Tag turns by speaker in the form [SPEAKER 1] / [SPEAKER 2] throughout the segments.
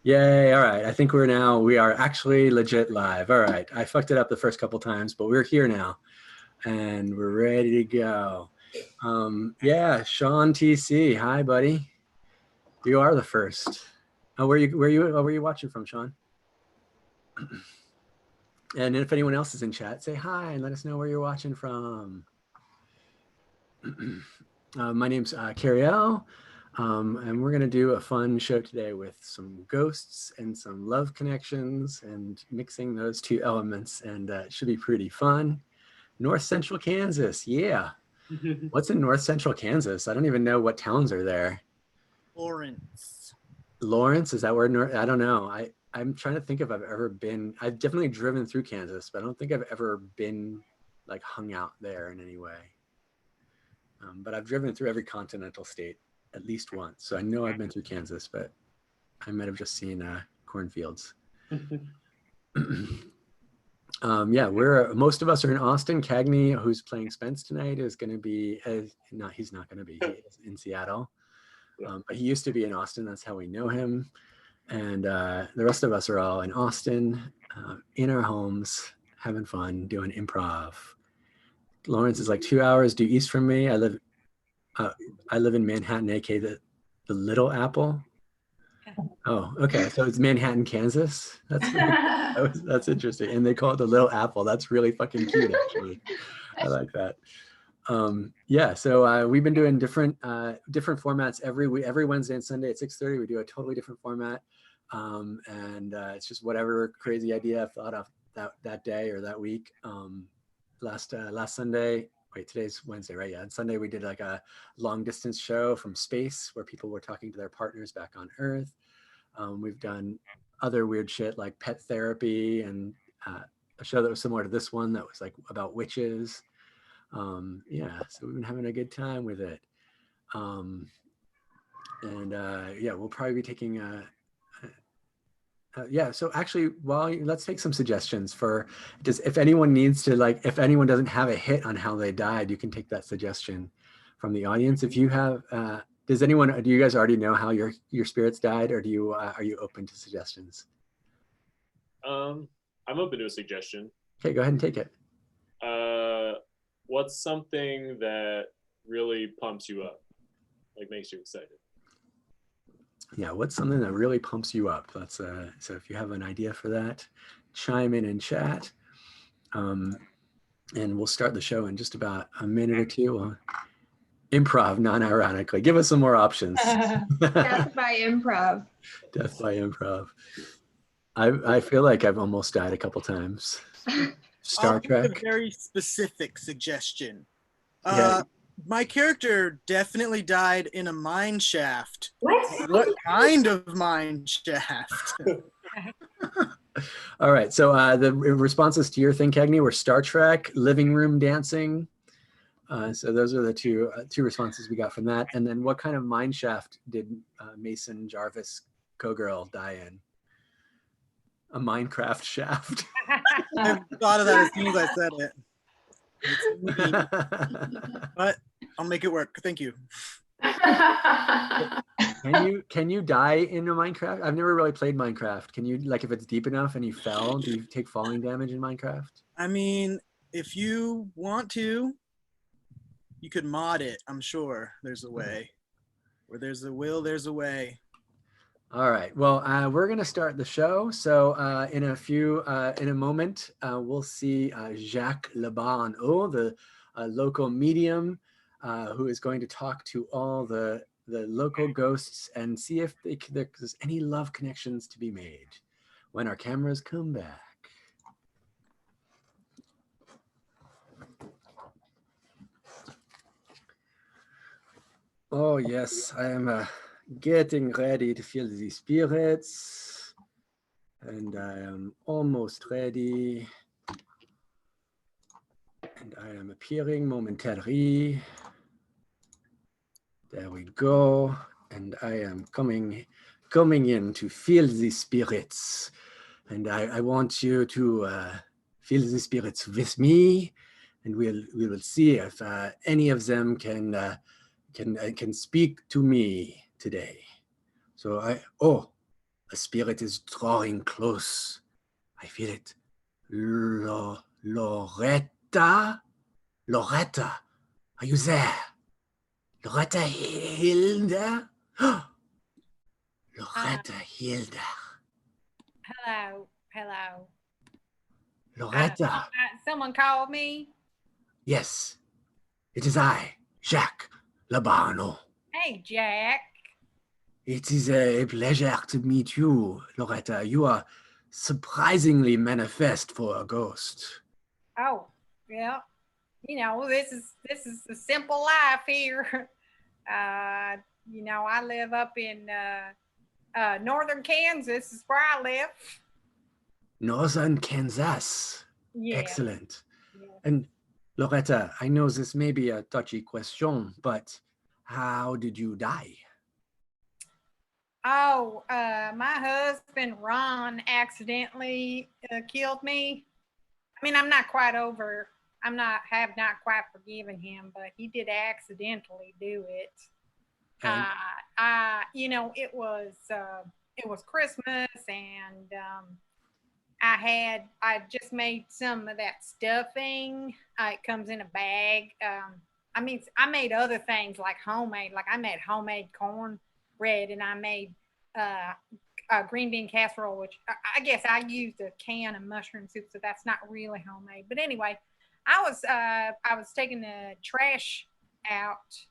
[SPEAKER 1] Yay, all right. I think we are actually legit live. All right. I fucked it up the first couple times, but we're here now and we're ready to go. Yeah, Sean TC. Hi, buddy. You are the first. Oh, where you watching from, Sean? And if anyone else is in chat, say hi and let us know where you're watching from. My name's Cariel, and we're going to do a fun show today with some ghosts and some love connections and mixing those two elements, and it should be pretty fun. North Central Kansas, yeah. What's in North Central Kansas? I don't even know what towns are there.
[SPEAKER 2] Lawrence.
[SPEAKER 1] Lawrence, is that where North? I don't know. I'm trying to think if I've ever been. I've definitely driven through Kansas, but I don't think I've ever been like hung out there in any way. But I've driven through every continental state at least once. So I know I've been through Kansas, but I might have just seen cornfields. Yeah, most of us are in Austin. Cagney, who's playing Spence tonight, is going to be, he's not going to be, he is in Seattle. But he used to be in Austin. That's how we know him. And the rest of us are all in Austin, in our homes, having fun, doing improv. Lawrence is like 2 hours due east from me. I live in Manhattan, aka the Little Apple. Oh, okay. So it's Manhattan, Kansas. That's interesting. And they call it the Little Apple. That's really fucking cute, actually. I like that. Yeah. So we've been doing different formats every Wednesday and Sunday at 6:30. We do a totally different format, and it's just whatever crazy idea I've thought of that day or that week. Last Sunday. Wait, today's Wednesday, right? Yeah. And Sunday we did like a long distance show from space where people were talking to their partners back on Earth. We've done other weird shit like pet therapy and a show that was similar to this one that was like about witches. Yeah, so we've been having a good time with it. Yeah, we'll probably be taking yeah, so actually, let's take some suggestions for if anyone needs to, like, if anyone doesn't have a hit on how they died, you can take that suggestion from the audience. If you have, do you guys already know how your spirits died, or are you open to suggestions?
[SPEAKER 3] I'm open to a suggestion.
[SPEAKER 1] Okay, go ahead and take it.
[SPEAKER 3] What's something that really pumps you up, like makes you excited?
[SPEAKER 1] Yeah, what's something that really pumps you up? That's so if you have an idea for that, chime in chat. And we'll start the show in just about a minute or two. Improv, non-ironically. Give us some more options.
[SPEAKER 4] Death by improv.
[SPEAKER 1] Death by improv. I feel like I've almost died a couple times. Star Trek.
[SPEAKER 2] A very specific suggestion.
[SPEAKER 1] Yeah.
[SPEAKER 2] My character definitely died in a mine shaft.
[SPEAKER 4] What
[SPEAKER 2] kind of mine shaft?
[SPEAKER 1] All right. So the responses to your thing, Cagney, were Star Trek, living room dancing. So those are the two responses we got from that. And then what kind of mine shaft did Mason Jarvis Cogirl die in? A Minecraft shaft.
[SPEAKER 2] I thought of that as soon as I said it. But I'll make it work. Thank you.
[SPEAKER 1] Can you die in a Minecraft? I've never really played Minecraft. Can you, like, if it's deep enough and you fell, do you take falling damage in Minecraft?
[SPEAKER 2] I mean, if you want to, you could mod it. I'm sure there's a way. Where there's a will, there's a way.
[SPEAKER 1] All right. Well, we're going to start the show. So in a moment, we'll see Jacques Laban, the local medium, who is going to talk to all the local ghosts and see if there's any love connections to be made when our cameras come back. Oh, yes, I am getting ready to feel the spirits, and I am almost ready, and I am appearing momentarily. There we go, and I am coming in to feel the spirits, and I want you to feel the spirits with me, and we will see if any of them can speak to me today. So A spirit is drawing close. I feel it. Loretta? Loretta, are you there? Loretta Hilda? Loretta Hilda.
[SPEAKER 5] Hello. Hello.
[SPEAKER 1] Loretta.
[SPEAKER 5] Someone called me.
[SPEAKER 1] Yes, it is I, Jacques Labano.
[SPEAKER 5] Hey, Jack.
[SPEAKER 1] It is a pleasure to meet you, Loretta. You are surprisingly manifest for a ghost.
[SPEAKER 5] Oh, yeah. You know, this is the simple life here. You know, I live up in northern Kansas is where I live.
[SPEAKER 1] Northern Kansas.
[SPEAKER 5] Yeah.
[SPEAKER 1] Excellent.
[SPEAKER 5] Yeah.
[SPEAKER 1] And Loretta, I know this may be a touchy question, but how did you die?
[SPEAKER 5] Oh, my husband Ron accidentally killed me. I mean, have not quite forgiven him, but he did accidentally do it.
[SPEAKER 1] And
[SPEAKER 5] You know, it was Christmas, and I just made some of that stuffing. It comes in a bag. I mean, I made other things like homemade, like I made homemade cornbread, and I made a green bean casserole, which I guess I used a can of mushroom soup, so that's not really homemade. But anyway, I was taking the trash out.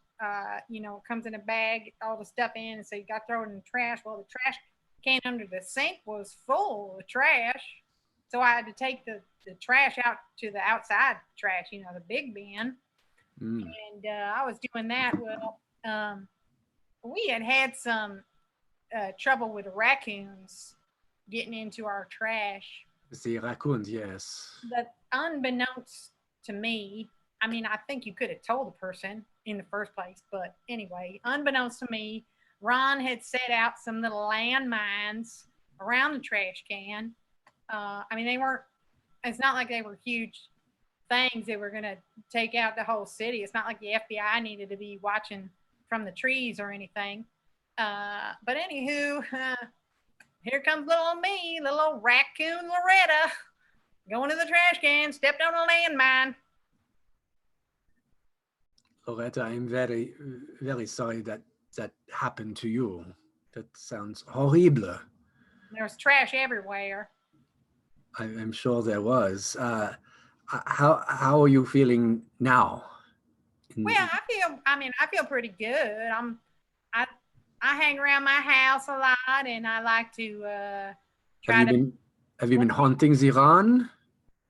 [SPEAKER 5] You know, it comes in a bag, all the stuff in, and so you got to throw it in the trash. Well, the trash can under the sink was full of trash, so I had to take the trash out to the outside trash, you know, the big bin. And I was doing that. Well, we had some trouble with raccoons getting into our trash.
[SPEAKER 1] the raccoons, yes.
[SPEAKER 5] But unbeknownst to me, I mean, I think you could have told the person in the first place, but anyway, unbeknownst to me, Ron had set out some little landmines around the trash can. I mean, it's not like they were huge things that were going to take out the whole city. It's not like the FBI needed to be watching from the trees or anything. But anywho, here comes little me, little old raccoon Loretta, going to the trash can, stepped on a landmine.
[SPEAKER 1] Loretta, I'm very, very sorry that happened to you. That sounds horrible.
[SPEAKER 5] There was trash everywhere.
[SPEAKER 1] I'm sure there was. How are you feeling now?
[SPEAKER 5] Well, I feel pretty good. I hang around my house a lot, and I like to
[SPEAKER 1] Have you been haunting Ziran?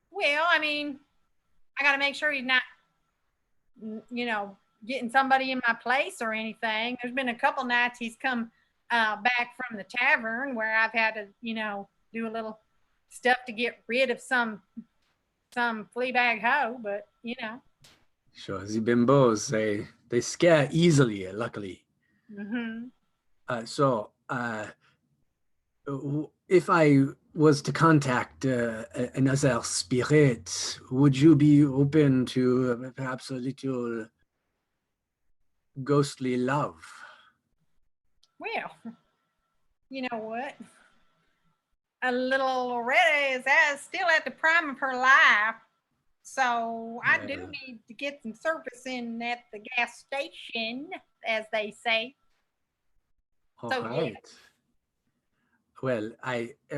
[SPEAKER 5] Well, I mean, I got to make sure he's not, you know, getting somebody in my place or anything. There's been a couple nights he's come back from the tavern where I've had to, you know, do a little stuff to get rid of some flea bag hoe, but you know.
[SPEAKER 1] Sure, the bimbos, they scare easily, luckily.
[SPEAKER 5] Mm-hmm.
[SPEAKER 1] So, if I was to contact another spirit, would you be open to perhaps a little ghostly love?
[SPEAKER 5] Well, you know what? A little Loretta is still at the prime of her life. So I do need to get some service in at the gas station, as they say.
[SPEAKER 1] All
[SPEAKER 5] So,
[SPEAKER 1] right.
[SPEAKER 5] yeah.
[SPEAKER 1] Well,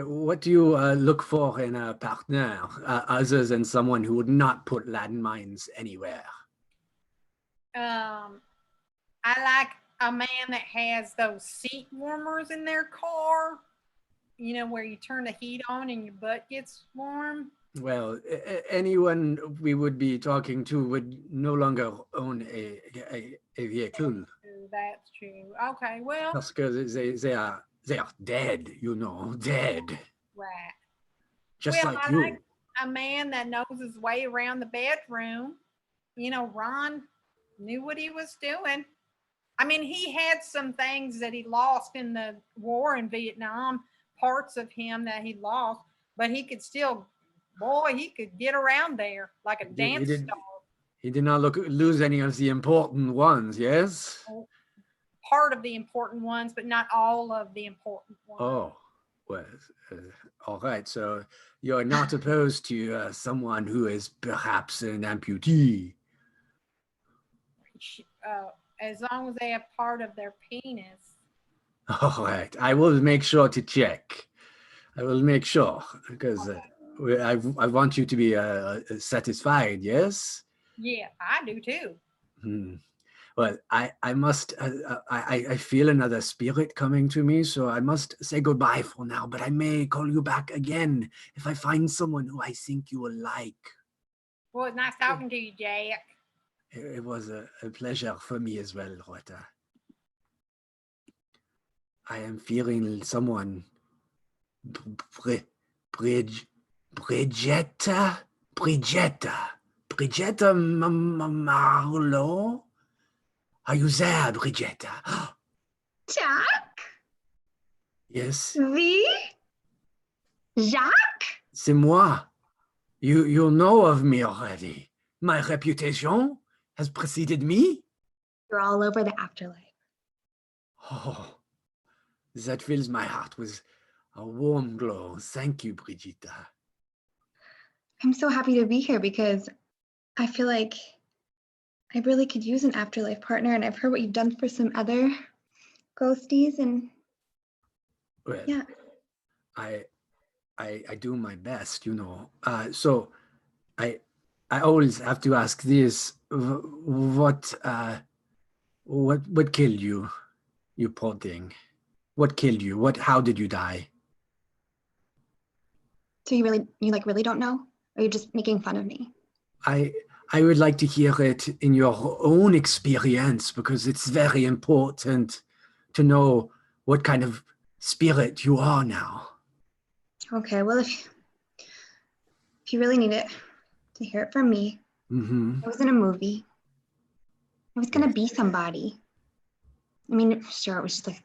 [SPEAKER 1] what do you look for in a partner other than someone who would not put landmines anywhere?
[SPEAKER 5] I like a man that has those seat warmers in their car. You know, where you turn the heat on and your butt gets warm.
[SPEAKER 1] Well, anyone we would be talking to would no longer own a vehicle.
[SPEAKER 5] That's true. Okay, well.
[SPEAKER 1] Because they are dead, you know, dead.
[SPEAKER 5] Right.
[SPEAKER 1] Just
[SPEAKER 5] well,
[SPEAKER 1] like
[SPEAKER 5] I
[SPEAKER 1] you.
[SPEAKER 5] like a man that knows his way around the bedroom. You know, Ron knew what he was doing. I mean, he had some things that he lost in the war in Vietnam, parts of him that he lost, but he could still, he could get around there like a dance star.
[SPEAKER 1] He did not lose any of the important ones, yes?
[SPEAKER 5] Part of the important ones, but not all of the important ones.
[SPEAKER 1] Oh, Well, all right. So you're not opposed to someone who is perhaps an amputee.
[SPEAKER 5] As long as they have part of their penis.
[SPEAKER 1] All right. I will make sure to check. I will make sure because I want you to be satisfied. Yes.
[SPEAKER 5] Yeah, I do too.
[SPEAKER 1] Hmm. Well, I must. I feel another spirit coming to me, so I must say goodbye for now. But I may call you back again if I find someone who I think you will like.
[SPEAKER 5] Well, it's nice talking to you, Jack.
[SPEAKER 1] It was a pleasure for me as well, Rota. I am feeling someone. Bri- Bridge, Bridgetta, Bridgetta Marlowe. Are you there, Bridgetta?
[SPEAKER 4] Jack?
[SPEAKER 1] Yes,
[SPEAKER 4] V? Jacques?
[SPEAKER 1] c'est moi. You know of me already. My reputation has preceded me.
[SPEAKER 4] You're all over the afterlife.
[SPEAKER 1] Oh, that fills my heart with a warm glow. Thank you, Brigitta.
[SPEAKER 4] I'm so happy to be here because I feel like I really could use an afterlife partner, and I've heard what you've done for some other ghosties, and
[SPEAKER 1] Well,
[SPEAKER 4] yeah.
[SPEAKER 1] I do my best, you know. So I always have to ask this: what killed you, you poor thing? What killed you? How did you die?
[SPEAKER 4] So you like really don't know, or you're just making fun of me?
[SPEAKER 1] I would like to hear it in your own experience because it's very important to know what kind of spirit you are now.
[SPEAKER 4] Okay, well if you really need it to hear it from me,
[SPEAKER 1] Mm-hmm.
[SPEAKER 4] I was in a movie. I was gonna
[SPEAKER 1] Yes.
[SPEAKER 4] be somebody. I mean, sure, it was just like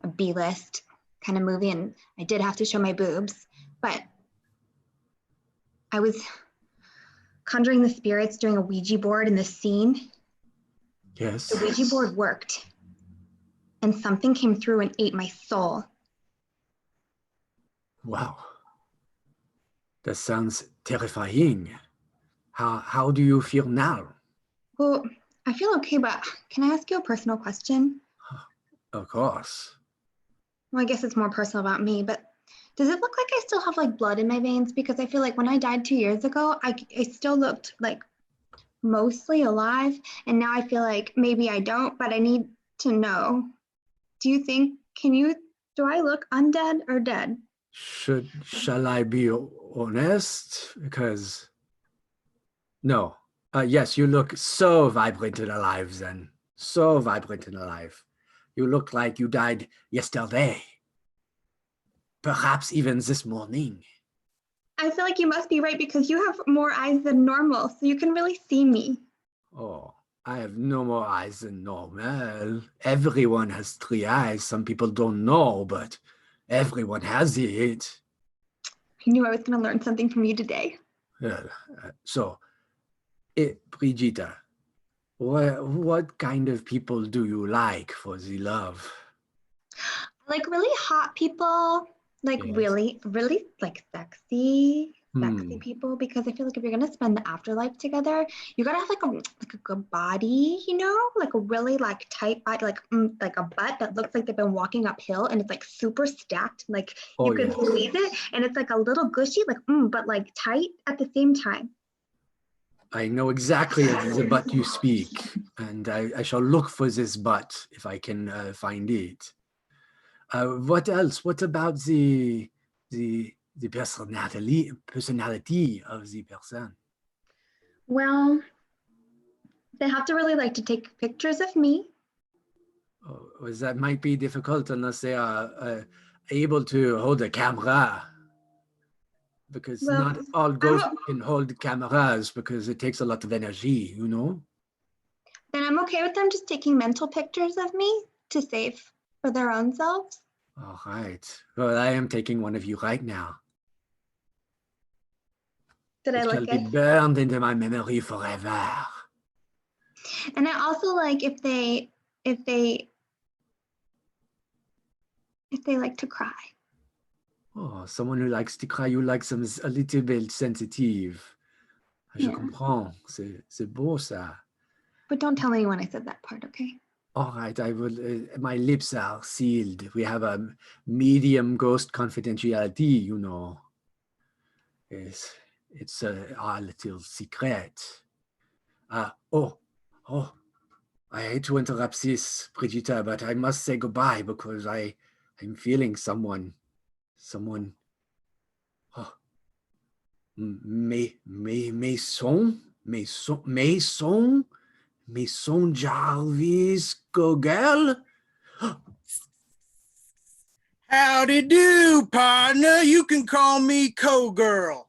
[SPEAKER 4] a B-list kind of movie, and I did have to show my boobs, but I was conjuring the spirits during a Ouija board in the scene.
[SPEAKER 1] Yes.
[SPEAKER 4] The Ouija board worked, and something came through and ate my soul.
[SPEAKER 1] Wow. That sounds terrifying. How do you feel now?
[SPEAKER 4] Well, I feel okay, but can I ask you a personal question?
[SPEAKER 1] Of course.
[SPEAKER 4] Well, I guess it's more personal about me, but does it look like I still have like blood in my veins? Because I feel like when I died 2 years ago, I still looked like mostly alive, and now I feel like maybe I don't, but I need to know. Do you think, do I look undead or dead?
[SPEAKER 1] Shall I be honest? Because no. Yes, you look so vibrant and alive then. So vibrant and alive. You look like you died yesterday. Perhaps even this morning.
[SPEAKER 4] I feel like you must be right because you have more eyes than normal, so you can really see me.
[SPEAKER 1] Oh, I have no more eyes than normal. Everyone has 3 eyes. Some people don't know, but everyone has it.
[SPEAKER 4] I knew I was going to learn something from you today.
[SPEAKER 1] So, Brigitta, what kind of people do you like for the love?
[SPEAKER 4] Like really hot people, like
[SPEAKER 1] Yes.
[SPEAKER 4] really, really like sexy
[SPEAKER 1] Hmm.
[SPEAKER 4] people, because I feel like if you're gonna spend the afterlife together, you gotta have like a good body, you know, like a really like tight body, like a butt that looks like they've been walking uphill and it's like super stacked, like
[SPEAKER 1] Oh,
[SPEAKER 4] you can
[SPEAKER 1] yes.
[SPEAKER 4] squeeze it and it's like a little gushy, like but like tight at the same time.
[SPEAKER 1] I know exactly of the butt you speak, and I shall look for this butt if I can find it. What else? What about the personality of the person?
[SPEAKER 4] Well, they have to really like to take pictures of me.
[SPEAKER 1] Oh, that might be difficult unless they are able to hold a camera, because
[SPEAKER 4] Well,
[SPEAKER 1] not all
[SPEAKER 4] I'm,
[SPEAKER 1] ghosts can hold cameras because it takes a lot of energy, you know?
[SPEAKER 4] then I'm okay with them just taking mental pictures of me to save for their own selves.
[SPEAKER 1] All right. Well, I am taking one of you right now.
[SPEAKER 4] Did I
[SPEAKER 1] It
[SPEAKER 4] look
[SPEAKER 1] shall be
[SPEAKER 4] good?
[SPEAKER 1] burned into my memory forever.
[SPEAKER 4] And I also like if they like to cry.
[SPEAKER 1] Oh, someone who likes to cry, you like some a little bit sensitive. Je
[SPEAKER 4] Yeah.
[SPEAKER 1] comprends. C'est beau ça.
[SPEAKER 4] But don't tell anyone I said that part, okay?
[SPEAKER 1] All right, I will. My lips are sealed. We have a medium ghost confidentiality, you know. It's our little secret. Oh, I hate to interrupt this, Brigitte, but I must say goodbye because I'm feeling someone. Oh, Mason Jarvis Gogel.
[SPEAKER 2] Howdy do, partner. You can call me Co-Girl,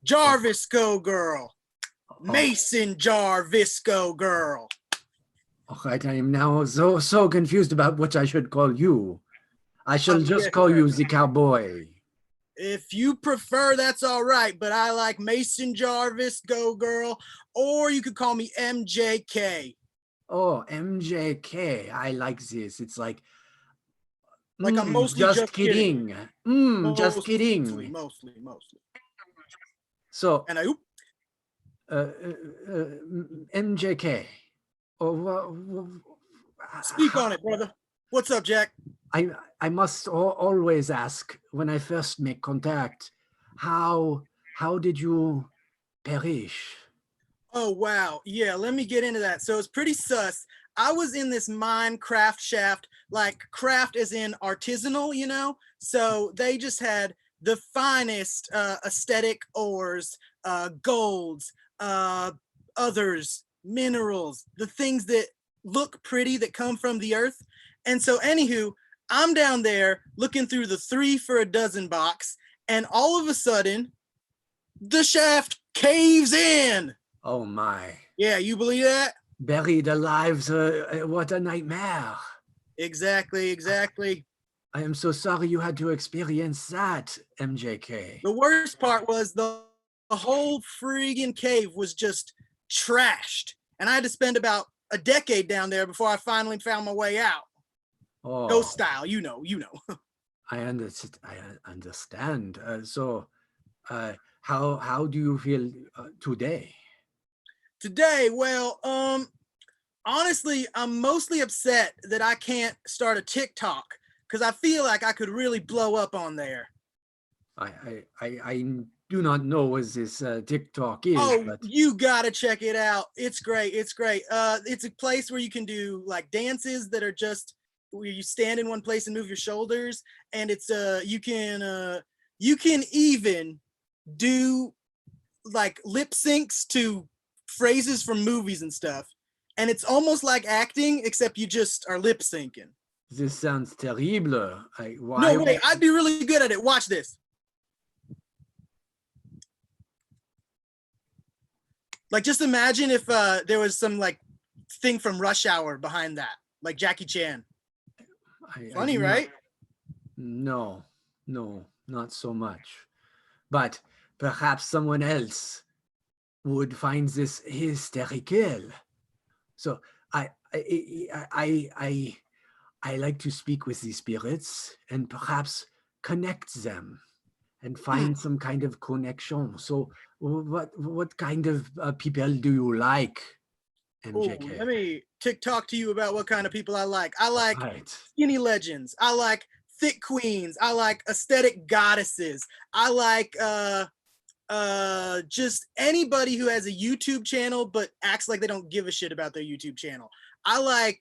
[SPEAKER 2] Jarvisco Girl, Mason Jarvisco Girl.
[SPEAKER 1] All right, I am now so confused about what I should call you. I shall just
[SPEAKER 2] yes,
[SPEAKER 1] call
[SPEAKER 2] sir.
[SPEAKER 1] you the cowboy.
[SPEAKER 2] If you prefer, that's all right, but I like Mason Jarvis, Go Girl, or you could call me MJK.
[SPEAKER 1] Oh, MJK. I like this. It's like
[SPEAKER 2] I'm mostly
[SPEAKER 1] just kidding. Just kidding.
[SPEAKER 2] Mostly.
[SPEAKER 1] So,
[SPEAKER 2] And I,
[SPEAKER 1] MJK.
[SPEAKER 2] speak on it, brother. What's up, Jack?
[SPEAKER 1] I must always ask when I first make contact, how did you perish?
[SPEAKER 2] Oh, wow. Yeah, let me get into that. So it's pretty sus. I was in this Minecraft shaft, like craft as in artisanal, you know? So they just had the finest aesthetic ores, golds, others, minerals, the things that look pretty that come from the earth. And so, anywho, I'm down there looking through the 3 for a dozen box, and all of a sudden, the shaft caves in.
[SPEAKER 1] Oh my.
[SPEAKER 2] Yeah, you believe that?
[SPEAKER 1] Buried alive, what a nightmare.
[SPEAKER 2] Exactly.
[SPEAKER 1] I am so sorry you had to experience that, MJK.
[SPEAKER 2] The worst part was the whole friggin' cave was just trashed. And I had to spend about a decade down there before I finally found my way out.
[SPEAKER 1] Oh,
[SPEAKER 2] Ghost style, you know.
[SPEAKER 1] I understand. So, how do you feel today?
[SPEAKER 2] Today, well, honestly, I'm mostly upset that I can't start a TikTok because I feel like I could really blow up on there.
[SPEAKER 1] I do not know what this TikTok is.
[SPEAKER 2] Oh,
[SPEAKER 1] but
[SPEAKER 2] you gotta check it out. It's great. It's a place where you can do like dances that are just where you stand in one place and move your shoulders, and it's you can even do like lip syncs to phrases from movies and stuff, and it's almost like acting except you just are lip syncing.
[SPEAKER 1] This sounds terrible.
[SPEAKER 2] No way, I'd be really good at it. Watch this. Like, just imagine if there was some like thing from Rush Hour behind that, like Jackie Chan. Funny, right?
[SPEAKER 1] No, not so much. But perhaps someone else would find this hysterical. So I like to speak with the spirits and perhaps connect them and find some kind of connection. So what kind of people do you like, MJK?
[SPEAKER 2] Ooh, let me TikTok to you about what kind of people I like. I like
[SPEAKER 1] Right.
[SPEAKER 2] skinny legends. I like thick queens. I like aesthetic goddesses. I like just anybody who has a YouTube channel but acts like they don't give a shit about their YouTube channel. I like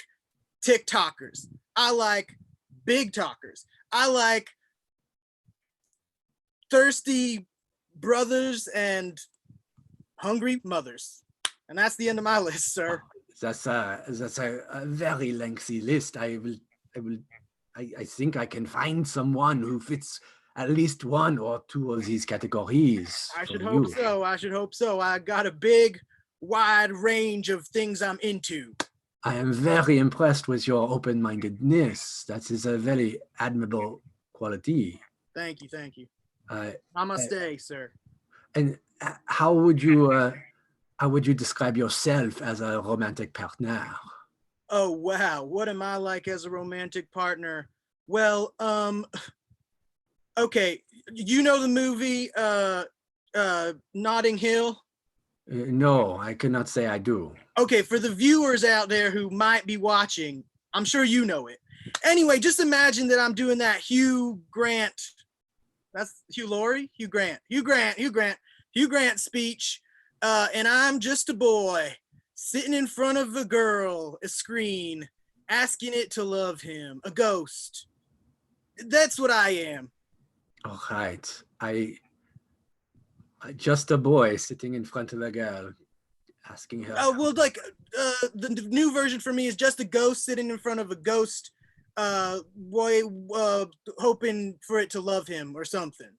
[SPEAKER 2] TikTokers. I like big talkers. I like thirsty brothers and hungry mothers. And that's the end of my list, sir.
[SPEAKER 1] That's a very lengthy list. I think I can find someone who fits at least one or two of these categories.
[SPEAKER 2] I should hope so. I got a big, wide range of things I'm into.
[SPEAKER 1] I am very impressed with your open-mindedness. That is a very admirable quality.
[SPEAKER 2] Thank you. Namaste, sir.
[SPEAKER 1] And how would you describe yourself as a romantic partner?
[SPEAKER 2] Oh, wow. What am I like as a romantic partner? Well, Okay, you know the movie Notting Hill?
[SPEAKER 1] No, I cannot say I do.
[SPEAKER 2] Okay, for the viewers out there who might be watching, I'm sure you know it. Anyway, just imagine that I'm doing that Hugh Grant. That's Hugh Laurie? Hugh Grant speech. And I'm just a boy sitting in front of a girl, a screen, asking it to love him, a ghost. That's what I am.
[SPEAKER 1] All right. Just a boy sitting in front of a girl asking her.
[SPEAKER 2] Well, like the new version for me is just a ghost sitting in front of a ghost, boy, hoping for it to love him or something.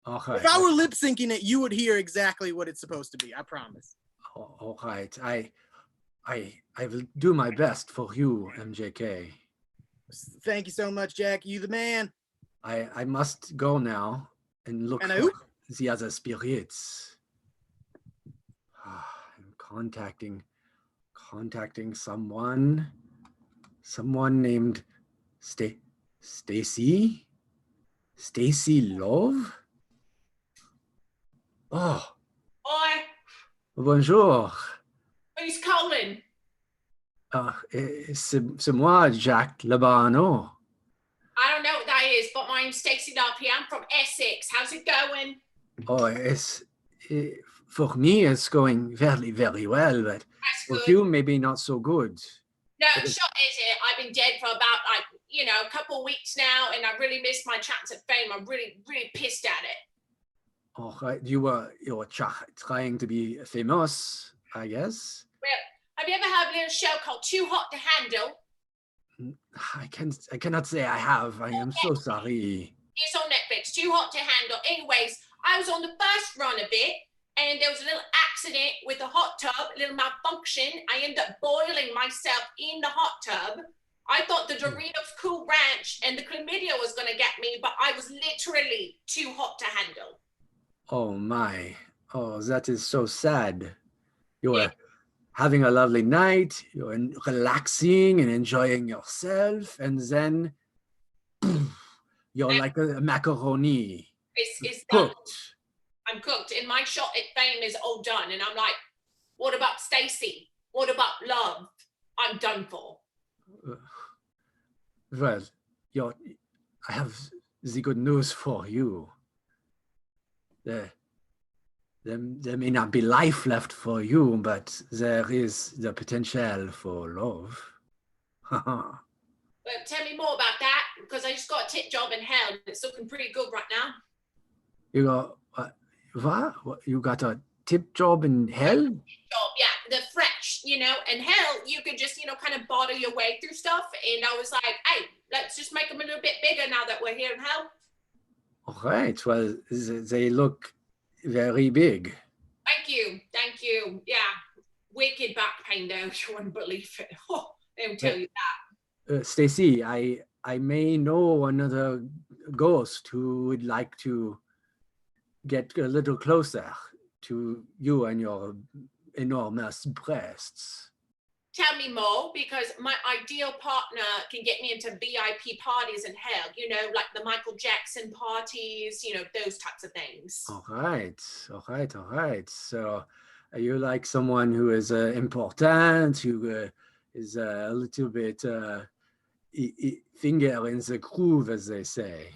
[SPEAKER 1] All right.
[SPEAKER 2] If I were lip syncing it, you would hear exactly what it's supposed to be. I promise.
[SPEAKER 1] All right. I will do my best for you, MJK.
[SPEAKER 2] Thank you so much, Jack. You the man.
[SPEAKER 1] I must go now and look
[SPEAKER 2] And
[SPEAKER 1] for
[SPEAKER 2] who?
[SPEAKER 1] the other spirits. I'm contacting someone named Stacy Love. Oh,
[SPEAKER 6] Oi,
[SPEAKER 1] bonjour.
[SPEAKER 6] who's calling?
[SPEAKER 1] C'est moi, Jacques Labano.
[SPEAKER 6] I don't know what that is, but my name's Stacey Darby. I'm from Essex. How's it going?
[SPEAKER 1] Oh, for me, it's going very, very well, but
[SPEAKER 6] That's
[SPEAKER 1] for
[SPEAKER 6] good.
[SPEAKER 1] you, maybe not so good.
[SPEAKER 6] No, shot is it? I've been dead for about a couple of weeks now, and I really missed my chance at fame. I'm really, really pissed at it.
[SPEAKER 1] All right, you were trying to be famous, I guess.
[SPEAKER 6] Well, have you ever heard of a little show called Too Hot to Handle?
[SPEAKER 1] I cannot say I have. I am so sorry.
[SPEAKER 6] It's on Netflix, Too Hot to Handle. Anyways, I was on the first run of it, and there was a little accident with the hot tub, a little malfunction. I ended up boiling myself in the hot tub. I thought the Doritos Cool Ranch and the chlamydia was going to get me, but I was literally too hot to handle.
[SPEAKER 1] Oh my. Oh, that is so sad. You were
[SPEAKER 6] Yeah.
[SPEAKER 1] having a lovely night, you're relaxing and enjoying yourself, and then you're like a macaroni.
[SPEAKER 6] It's done.
[SPEAKER 1] Cooked.
[SPEAKER 6] I'm cooked, and my shot at fame is all done. And I'm like, what about Stacy? What about love? I'm done for.
[SPEAKER 1] Well, I have the good news for you. There may not be life left for you, but there is the potential for love.
[SPEAKER 6] But tell me more about that, because I just got a tip job in hell, and it's looking pretty good right now.
[SPEAKER 1] You got what? You got a tip job in hell?
[SPEAKER 6] Job, yeah, the French, and hell, you could just, kind of barter your way through stuff. And I was like, hey, let's just make them a little bit bigger now that we're here in hell.
[SPEAKER 1] All right. Well, they look very big.
[SPEAKER 6] Thank you. Yeah, wicked back pain though. You wouldn't believe it. Oh, they will tell you that.
[SPEAKER 1] Stacy, I may know another ghost who would like to get a little closer to you and your enormous breasts.
[SPEAKER 6] Tell me more, because my ideal partner can get me into VIP parties in hell, like the Michael Jackson parties, those types of things.
[SPEAKER 1] All right. So you like someone who is important, who is a little bit finger in the groove, as they say.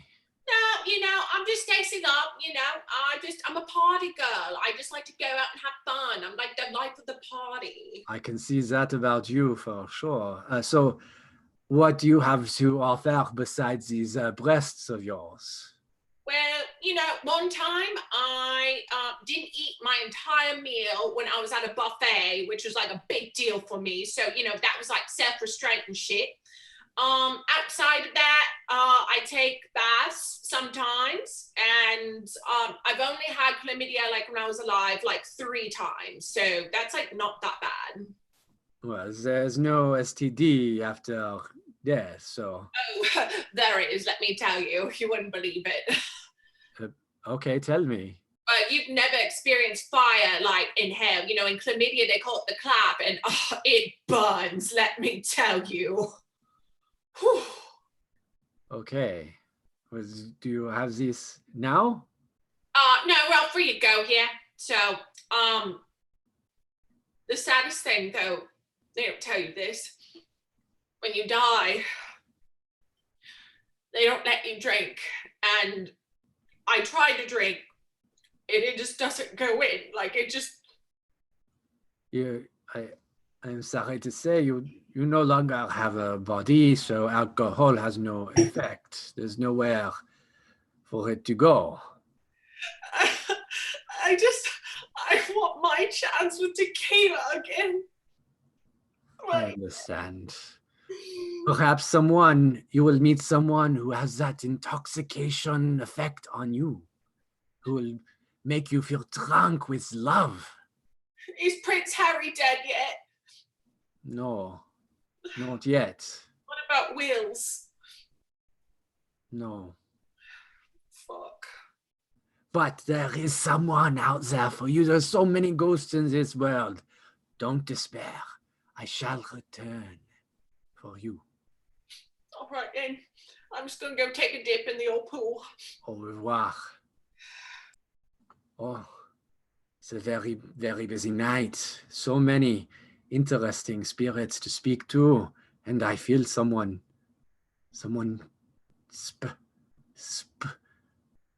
[SPEAKER 6] No, I'm just Stacey Love, I'm a party girl. I just like to go out and have fun. I'm like the life of the party.
[SPEAKER 1] I can see that about you for sure. So what do you have to offer besides these breasts of yours?
[SPEAKER 6] Well, one time I didn't eat my entire meal when I was at a buffet, which was like a big deal for me. So, that was like self-restraint and shit. Outside of that, I take baths sometimes, and I've only had chlamydia like when I was alive like 3 times, so that's like not that bad.
[SPEAKER 1] Well, there's no STD after death, so.
[SPEAKER 6] Oh, there it is. Let me tell you, you wouldn't believe it.
[SPEAKER 1] Okay, tell me.
[SPEAKER 6] But you've never experienced fire like in hell. In chlamydia they call it the clap, and it burns. Let me tell you. Whew.
[SPEAKER 1] Okay. Do you have this now?
[SPEAKER 6] No, well, free to go here. So, the saddest thing though, they don't tell you this. When you die, they don't let you drink. And I tried to drink, and it just doesn't go in. Like it just.
[SPEAKER 1] I'm sorry to say you no longer have a body, so alcohol has no effect. There's nowhere for it to go.
[SPEAKER 6] I want my chance with tequila again.
[SPEAKER 1] I understand. Perhaps you will meet someone who has that intoxication effect on you, who will make you feel drunk with love.
[SPEAKER 6] Is Prince Harry dead yet?
[SPEAKER 1] No, not yet.
[SPEAKER 6] What about Wills?
[SPEAKER 1] No.
[SPEAKER 6] Fuck.
[SPEAKER 1] But there is someone out there for you. There's so many ghosts in this world. Don't despair. I shall return for you.
[SPEAKER 6] All right, then. I'm just gonna go take a dip in the old pool.
[SPEAKER 1] Au revoir. Oh, it's a very, very busy night. So many interesting spirits to speak to. And I feel someone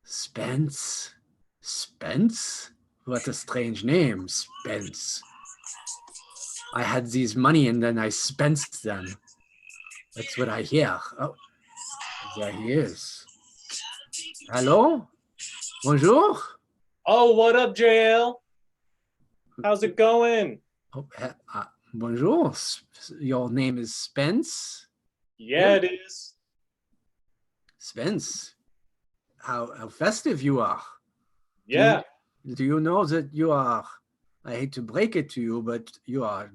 [SPEAKER 1] Spence? Spence? What a strange name, Spence. I had these money and then I spent them. That's what I hear. Oh, there he is. Hello? Bonjour?
[SPEAKER 3] Oh, what up, JL? How's it going?
[SPEAKER 1] Oh, bonjour. Your name is Spence?
[SPEAKER 3] Yeah, it is.
[SPEAKER 1] Spence, how festive you are.
[SPEAKER 3] Yeah.
[SPEAKER 1] Do you know that you are, I hate to break it to you, but you are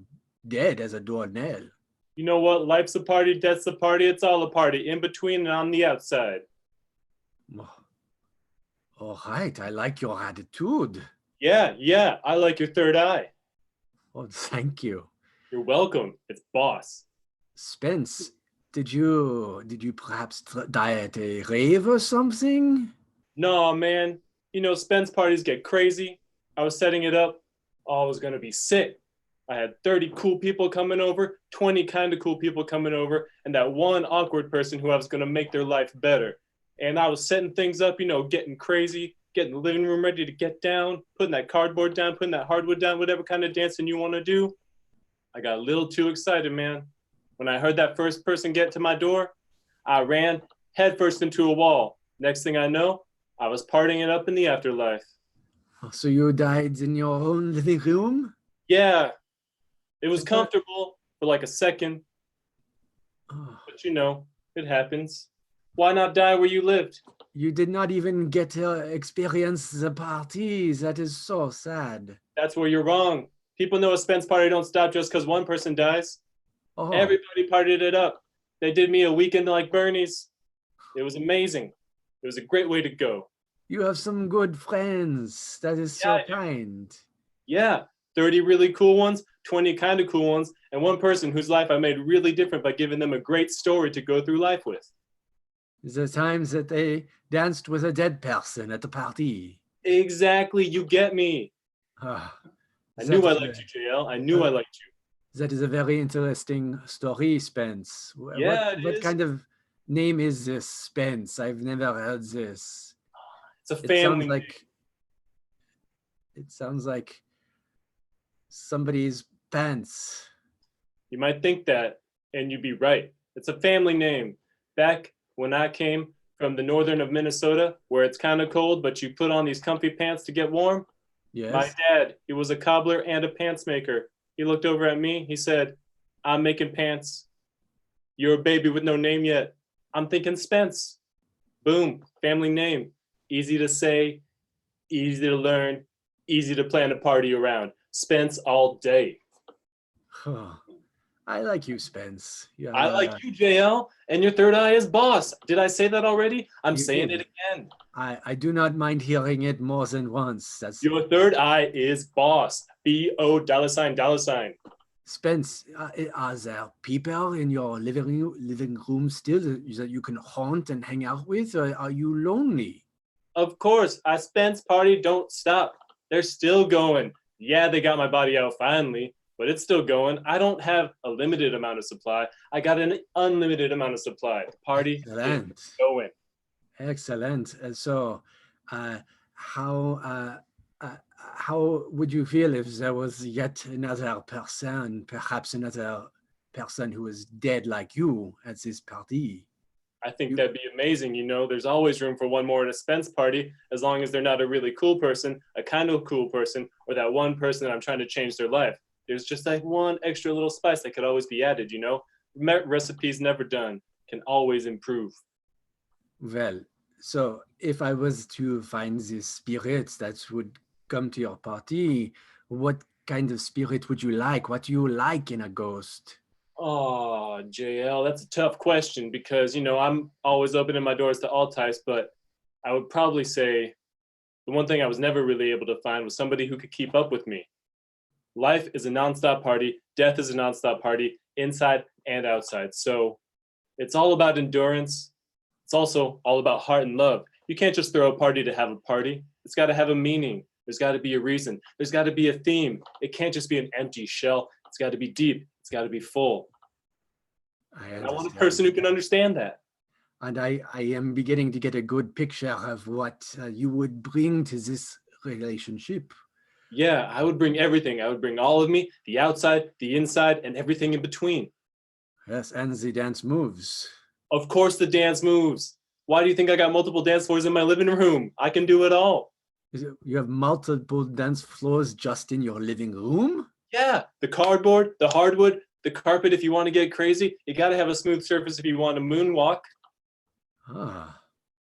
[SPEAKER 1] dead as a doornail.
[SPEAKER 3] You know what? Life's a party, death's a party, it's all a party, in between and on the outside.
[SPEAKER 1] All right, I like your attitude.
[SPEAKER 3] Yeah, I like your third eye.
[SPEAKER 1] Oh, thank you.
[SPEAKER 3] You're welcome. It's boss.
[SPEAKER 1] Spence, did you perhaps die at a rave or something?
[SPEAKER 3] No, man. You know, Spence parties get crazy. I was setting it up. Oh, I was going to be sick. I had 30 cool people coming over, 20 kind of cool people coming over, and that one awkward person who I was going to make their life better. And I was setting things up, you know, getting crazy, getting the living room ready to get down, putting that cardboard down, putting that hardwood down, whatever kind of dancing you want to do. I got a little too excited, man. When I heard that first person get to my door, I ran headfirst into a wall. Next thing I know, I was partying it up in the afterlife.
[SPEAKER 1] So you died in your own living room?
[SPEAKER 3] Yeah, it was comfortable for like a second. But you know, it happens. Why not die where you lived?
[SPEAKER 1] You did not even get to experience the parties. That is so sad.
[SPEAKER 3] That's where you're wrong. People know a Spence party don't stop just because one person dies.
[SPEAKER 1] Oh.
[SPEAKER 3] Everybody partied it up. They did me a weekend like Bernie's. It was amazing. It was a great way to go.
[SPEAKER 1] You have some good friends. That is so kind.
[SPEAKER 3] Yeah, 30 really cool ones, 20 kind of cool ones, and one person whose life I made really different by giving them a great story to go through life with.
[SPEAKER 1] The times that they danced with a dead person at the party.
[SPEAKER 3] Exactly, you get me. I knew I liked you, JL. I knew I liked you.
[SPEAKER 1] That is a very interesting story, Spence.
[SPEAKER 3] Yeah,
[SPEAKER 1] what kind of name is this, Spence? I've never heard this.
[SPEAKER 3] It's a family name.
[SPEAKER 1] It sounds like somebody's pants.
[SPEAKER 3] You might think that, and you'd be right. It's a family name. Back when I came from the northern of Minnesota, where it's kind of cold, but you put on these comfy pants to get warm.
[SPEAKER 1] Yes.
[SPEAKER 3] My dad, he was a cobbler and a pants maker. He looked over at me. He said, I'm making pants. You're a baby with no name yet. I'm thinking Spence. Boom, family name. Easy to say, easy to learn, easy to plan a party around. Spence all day.
[SPEAKER 1] I like you, Spence. Yeah,
[SPEAKER 3] I like you, JL, and your third eye is boss. Did I say that already? I'm saying it again.
[SPEAKER 1] I do not mind hearing it more than once.
[SPEAKER 3] Your third eye is boss. B-O $.
[SPEAKER 1] Spence, are there people in your living room still that you can haunt and hang out with? Or are you lonely?
[SPEAKER 3] Of course, our Spence party don't stop. They're still going. Yeah, they got my body out finally, but it's still going. I don't have a limited amount of supply. I got an unlimited amount of supply. The party
[SPEAKER 1] Excellent.
[SPEAKER 3] is going.
[SPEAKER 1] Excellent. And so, uh, how uh, how would you feel if there was yet another person, perhaps another person who was dead like you at this party?
[SPEAKER 3] I think that'd be amazing. You know, there's always room for one more at a Spence party, as long as they're not a really cool person, a kind of cool person, or that one person that I'm trying to change their life. There's just like one extra little spice that could always be added, you know? Recipes never done can always improve.
[SPEAKER 1] Well, so if I was to find the spirits that would come to your party, what kind of spirit would you like? What do you like in a ghost?
[SPEAKER 3] Oh, JL, that's a tough question because, you know, I'm always opening my doors to all types, but I would probably say the one thing I was never really able to find was somebody who could keep up with me. Life is a nonstop party, death is a nonstop party, inside and outside. So it's all about endurance. It's also all about heart and love. You can't just throw a party to have a party. It's got to have a meaning. There's got to be a reason. There's got to be a theme. It can't just be an empty shell. It's got to be deep. It's got to be full. I want a person who can understand that.
[SPEAKER 1] And I am beginning to get a good picture of what you would bring to this relationship.
[SPEAKER 3] Yeah, I would bring everything. I would bring all of me, the outside, the inside, and everything in between.
[SPEAKER 1] Yes, and the dance moves.
[SPEAKER 3] Of course the dance moves. Why do you think I got multiple dance floors in my living room? I can do it all.
[SPEAKER 1] You have multiple dance floors just in your living room?
[SPEAKER 3] Yeah, the cardboard, the hardwood, the carpet if you want to get crazy. You got to have a smooth surface if you want to moonwalk.
[SPEAKER 1] Ah,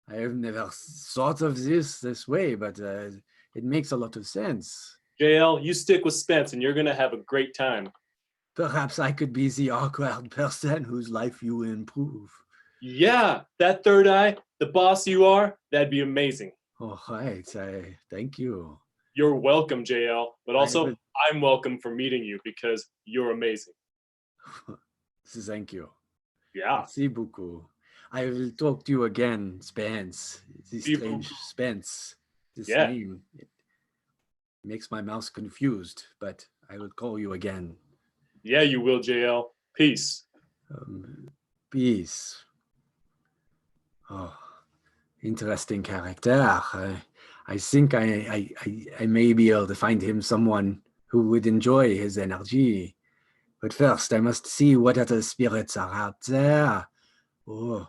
[SPEAKER 1] I have never thought of this way, but it makes a lot of sense.
[SPEAKER 3] JL, you stick with Spence and you're going to have a great time.
[SPEAKER 1] Perhaps I could be the awkward person whose life you improve.
[SPEAKER 3] Yeah, that third eye, the boss you are, that'd be amazing.
[SPEAKER 1] All right, thank you.
[SPEAKER 3] You're welcome, JL, but also I'm welcome for meeting you because you're amazing.
[SPEAKER 1] Thank you.
[SPEAKER 3] Yeah.
[SPEAKER 1] Merci beaucoup. I will talk to you again, Spence. This strange Spence. This name it makes my mouse confused, but I will call you again.
[SPEAKER 3] Yeah, you will, JL. Peace.
[SPEAKER 1] Peace. Oh, interesting character. I think I may be able to find him someone who would enjoy his energy. But first, I must see what other spirits are out there. Oh,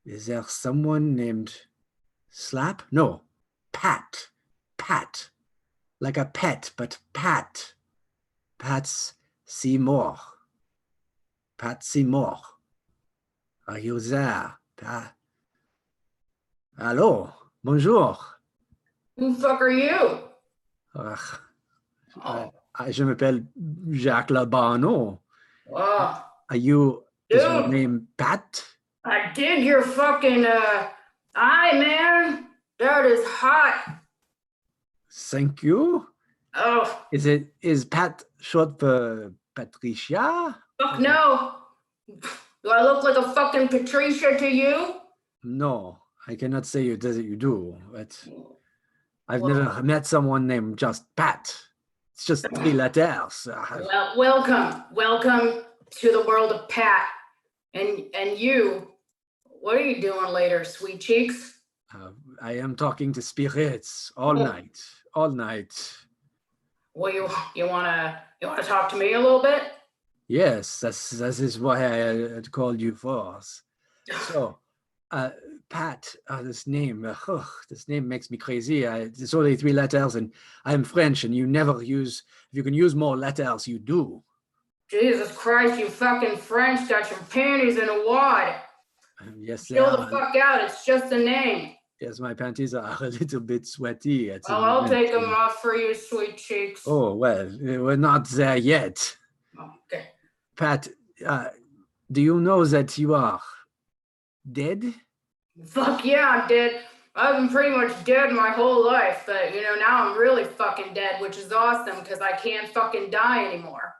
[SPEAKER 1] is there someone named Slap? No, Pat. Pat. Like a pet, but Pat. Pat Seymour. Pat Seymour. Are you there? Pat? Hello. Bonjour.
[SPEAKER 7] Who the fuck are you?
[SPEAKER 1] Je m'appelle Jacques Labano.
[SPEAKER 7] Oh,
[SPEAKER 1] Are you, is your name Pat?
[SPEAKER 7] I dig your fucking eye, man. That is hot.
[SPEAKER 1] Thank you.
[SPEAKER 7] Oh.
[SPEAKER 1] Is Pat short for Patricia?
[SPEAKER 7] Fuck no. Do I look like a fucking Patricia to you?
[SPEAKER 1] No, I cannot say you do, but I've never met someone named just Pat. It's just 3 letters.
[SPEAKER 7] Well, welcome to the world of Pat. And you, what are you doing later, sweet cheeks?
[SPEAKER 1] I am talking to spirits all night.
[SPEAKER 7] Well, you wanna talk to me a little bit?
[SPEAKER 1] Yes, that is why I had called you for. So, Pat, this name makes me crazy. It's only 3 letters, and I'm French, and you never use. If you can use more letters, you do.
[SPEAKER 7] Jesus Christ, you fucking French got your panties in a wad.
[SPEAKER 1] Yes,
[SPEAKER 7] Chill the fuck out. It's just a name.
[SPEAKER 1] Yes, my panties are a little bit sweaty.
[SPEAKER 7] I'll take them off for you, sweet cheeks.
[SPEAKER 1] Oh, well, we're not there yet.
[SPEAKER 7] Okay.
[SPEAKER 1] Pat, do you know that you are dead?
[SPEAKER 7] Fuck yeah, I'm dead. I've been pretty much dead my whole life, but now I'm really fucking dead, which is awesome because I can't fucking die anymore.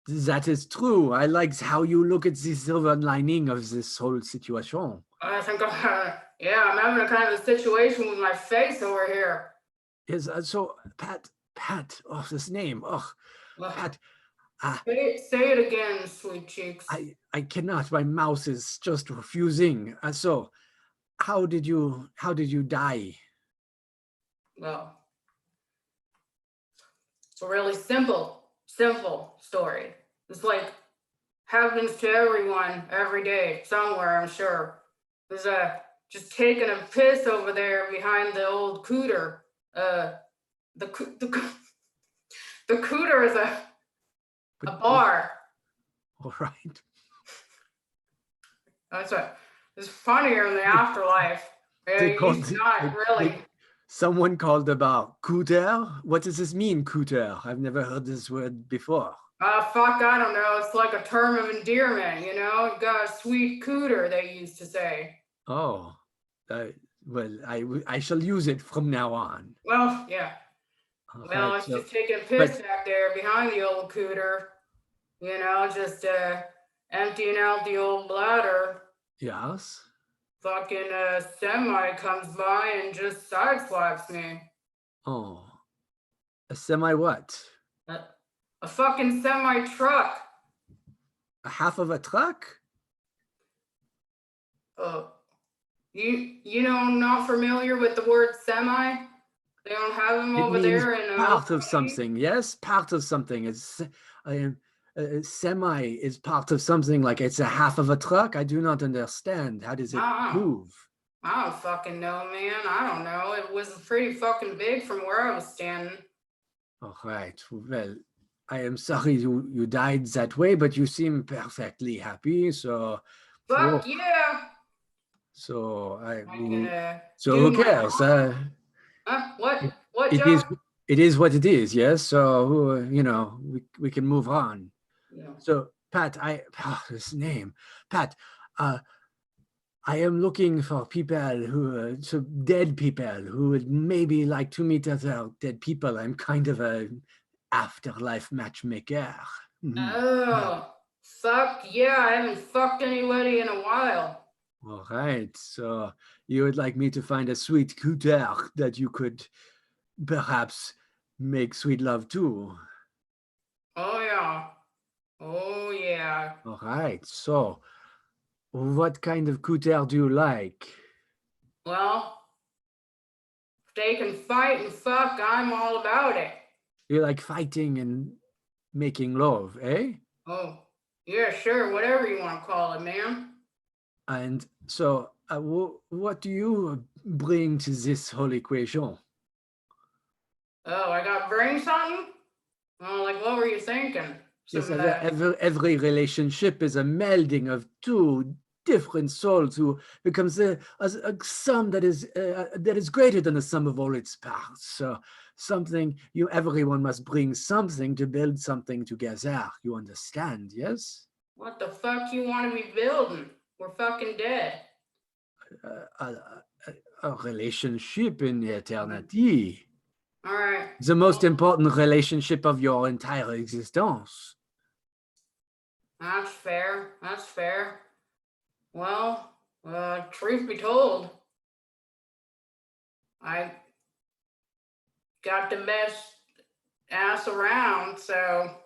[SPEAKER 1] That is true. I like how you look at the silver lining of this whole situation.
[SPEAKER 7] I think yeah, I'm having a kind of a situation with my face over here.
[SPEAKER 1] Is so Pat. Oh, this name. Oh,
[SPEAKER 7] Ugh.
[SPEAKER 1] Pat.
[SPEAKER 7] Say it again, sweet cheeks.
[SPEAKER 1] I cannot. My mouth is just refusing. So, how did you die?
[SPEAKER 7] Well, it's a really simple story. It's like happens to everyone every day somewhere, I'm sure. There's just taking a piss over there behind the old cooter. The cooter is a bar.
[SPEAKER 1] All right.
[SPEAKER 7] That's what it's funnier in the afterlife. He's not really.
[SPEAKER 1] Someone called the bar cooter. What does this mean, cooter? I've never heard this word before.
[SPEAKER 7] Fuck, I don't know. It's like a term of endearment, you know? You got a sweet cooter, they used to say.
[SPEAKER 1] Oh, well, I shall use it from now on.
[SPEAKER 7] Well, yeah.
[SPEAKER 1] All
[SPEAKER 7] Well,
[SPEAKER 1] right,
[SPEAKER 7] it's just taking a piss back there behind the old cooter, you know, just emptying out the old bladder.
[SPEAKER 1] Yes.
[SPEAKER 7] Fucking semi comes by and just sideswipes me.
[SPEAKER 1] Oh, a semi what?
[SPEAKER 7] A fucking semi truck.
[SPEAKER 1] A half of a truck?
[SPEAKER 7] You know, not familiar with the word semi? They don't have them
[SPEAKER 1] It
[SPEAKER 7] over
[SPEAKER 1] means
[SPEAKER 7] there in
[SPEAKER 1] part of something. Yes, part of something. It's semi is part of something. Like it's a half of a truck. I do not understand. How does it move?
[SPEAKER 7] I don't fucking know, man. I don't know. It was pretty fucking big from where I was standing.
[SPEAKER 1] All right. Well, I am sorry you died that way, but you seem perfectly happy. So,
[SPEAKER 7] fuck yeah.
[SPEAKER 1] So I
[SPEAKER 7] can,
[SPEAKER 1] so who cares?
[SPEAKER 7] What
[SPEAKER 1] it
[SPEAKER 7] job?
[SPEAKER 1] is it is what it is. Yes. So you know we can move on.
[SPEAKER 7] Yeah.
[SPEAKER 1] So Pat, this name, Pat. I am looking for people so dead people who would maybe like to meet other dead people. I'm kind of a afterlife matchmaker.
[SPEAKER 7] Oh, fuck yeah! I haven't fucked anybody in a while.
[SPEAKER 1] All right, so you would like me to find a sweet cooter that you could perhaps make sweet love to.
[SPEAKER 7] Oh yeah. Oh yeah.
[SPEAKER 1] All right, so what kind of cooter do you like?
[SPEAKER 7] Well, if they can fight and fuck, I'm all about it.
[SPEAKER 1] You like fighting and making love, eh?
[SPEAKER 7] Oh, yeah, sure, whatever you want to call it, man.
[SPEAKER 1] And so, what do you bring to this whole equation?
[SPEAKER 7] Oh, I got bring something? Oh, like what were you thinking?
[SPEAKER 1] Yes, every relationship is a melding of two different souls who becomes a sum that is greater than the sum of all its parts. So everyone must bring something to build something together. You understand? Yes.
[SPEAKER 7] What the fuck you want to be building? We're fucking dead.
[SPEAKER 1] A relationship in eternity.
[SPEAKER 7] All right.
[SPEAKER 1] The most important relationship of your entire existence.
[SPEAKER 7] That's fair. That's fair. Well, truth be told, I got the best ass around, so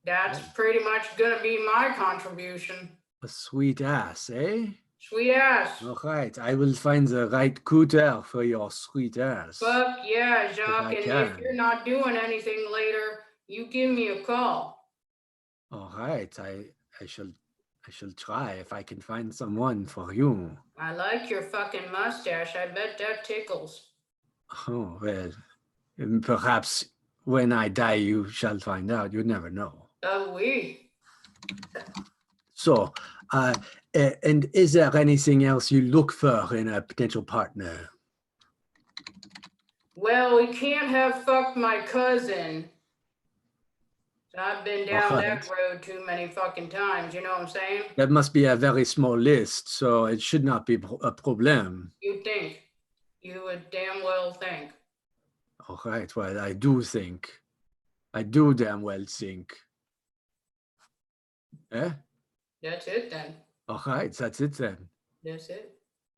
[SPEAKER 7] that's pretty much gonna be my contribution.
[SPEAKER 1] A sweet ass, eh?
[SPEAKER 7] Sweet ass.
[SPEAKER 1] All right, I will find the right cooter for your sweet ass.
[SPEAKER 7] Fuck yeah, Jacques, and if you're not doing anything later, you give me a call.
[SPEAKER 1] All right, I shall try if I can find someone for you.
[SPEAKER 7] I like your fucking mustache. I bet that tickles.
[SPEAKER 1] Oh, well, perhaps when I die, you shall find out. You never know.
[SPEAKER 7] Oh, oui.
[SPEAKER 1] So, and is there anything else you look for in a potential partner?
[SPEAKER 7] Well, we can't have fucked my cousin. I've been down that road too many fucking times, you know what I'm saying?
[SPEAKER 1] That must be a very small list, so it should not be a problem.
[SPEAKER 7] You'd think. You would damn well think.
[SPEAKER 1] All right, well, I do think. I do damn well think. Eh?
[SPEAKER 7] That's it then.
[SPEAKER 1] All right, that's it then.
[SPEAKER 7] That's it.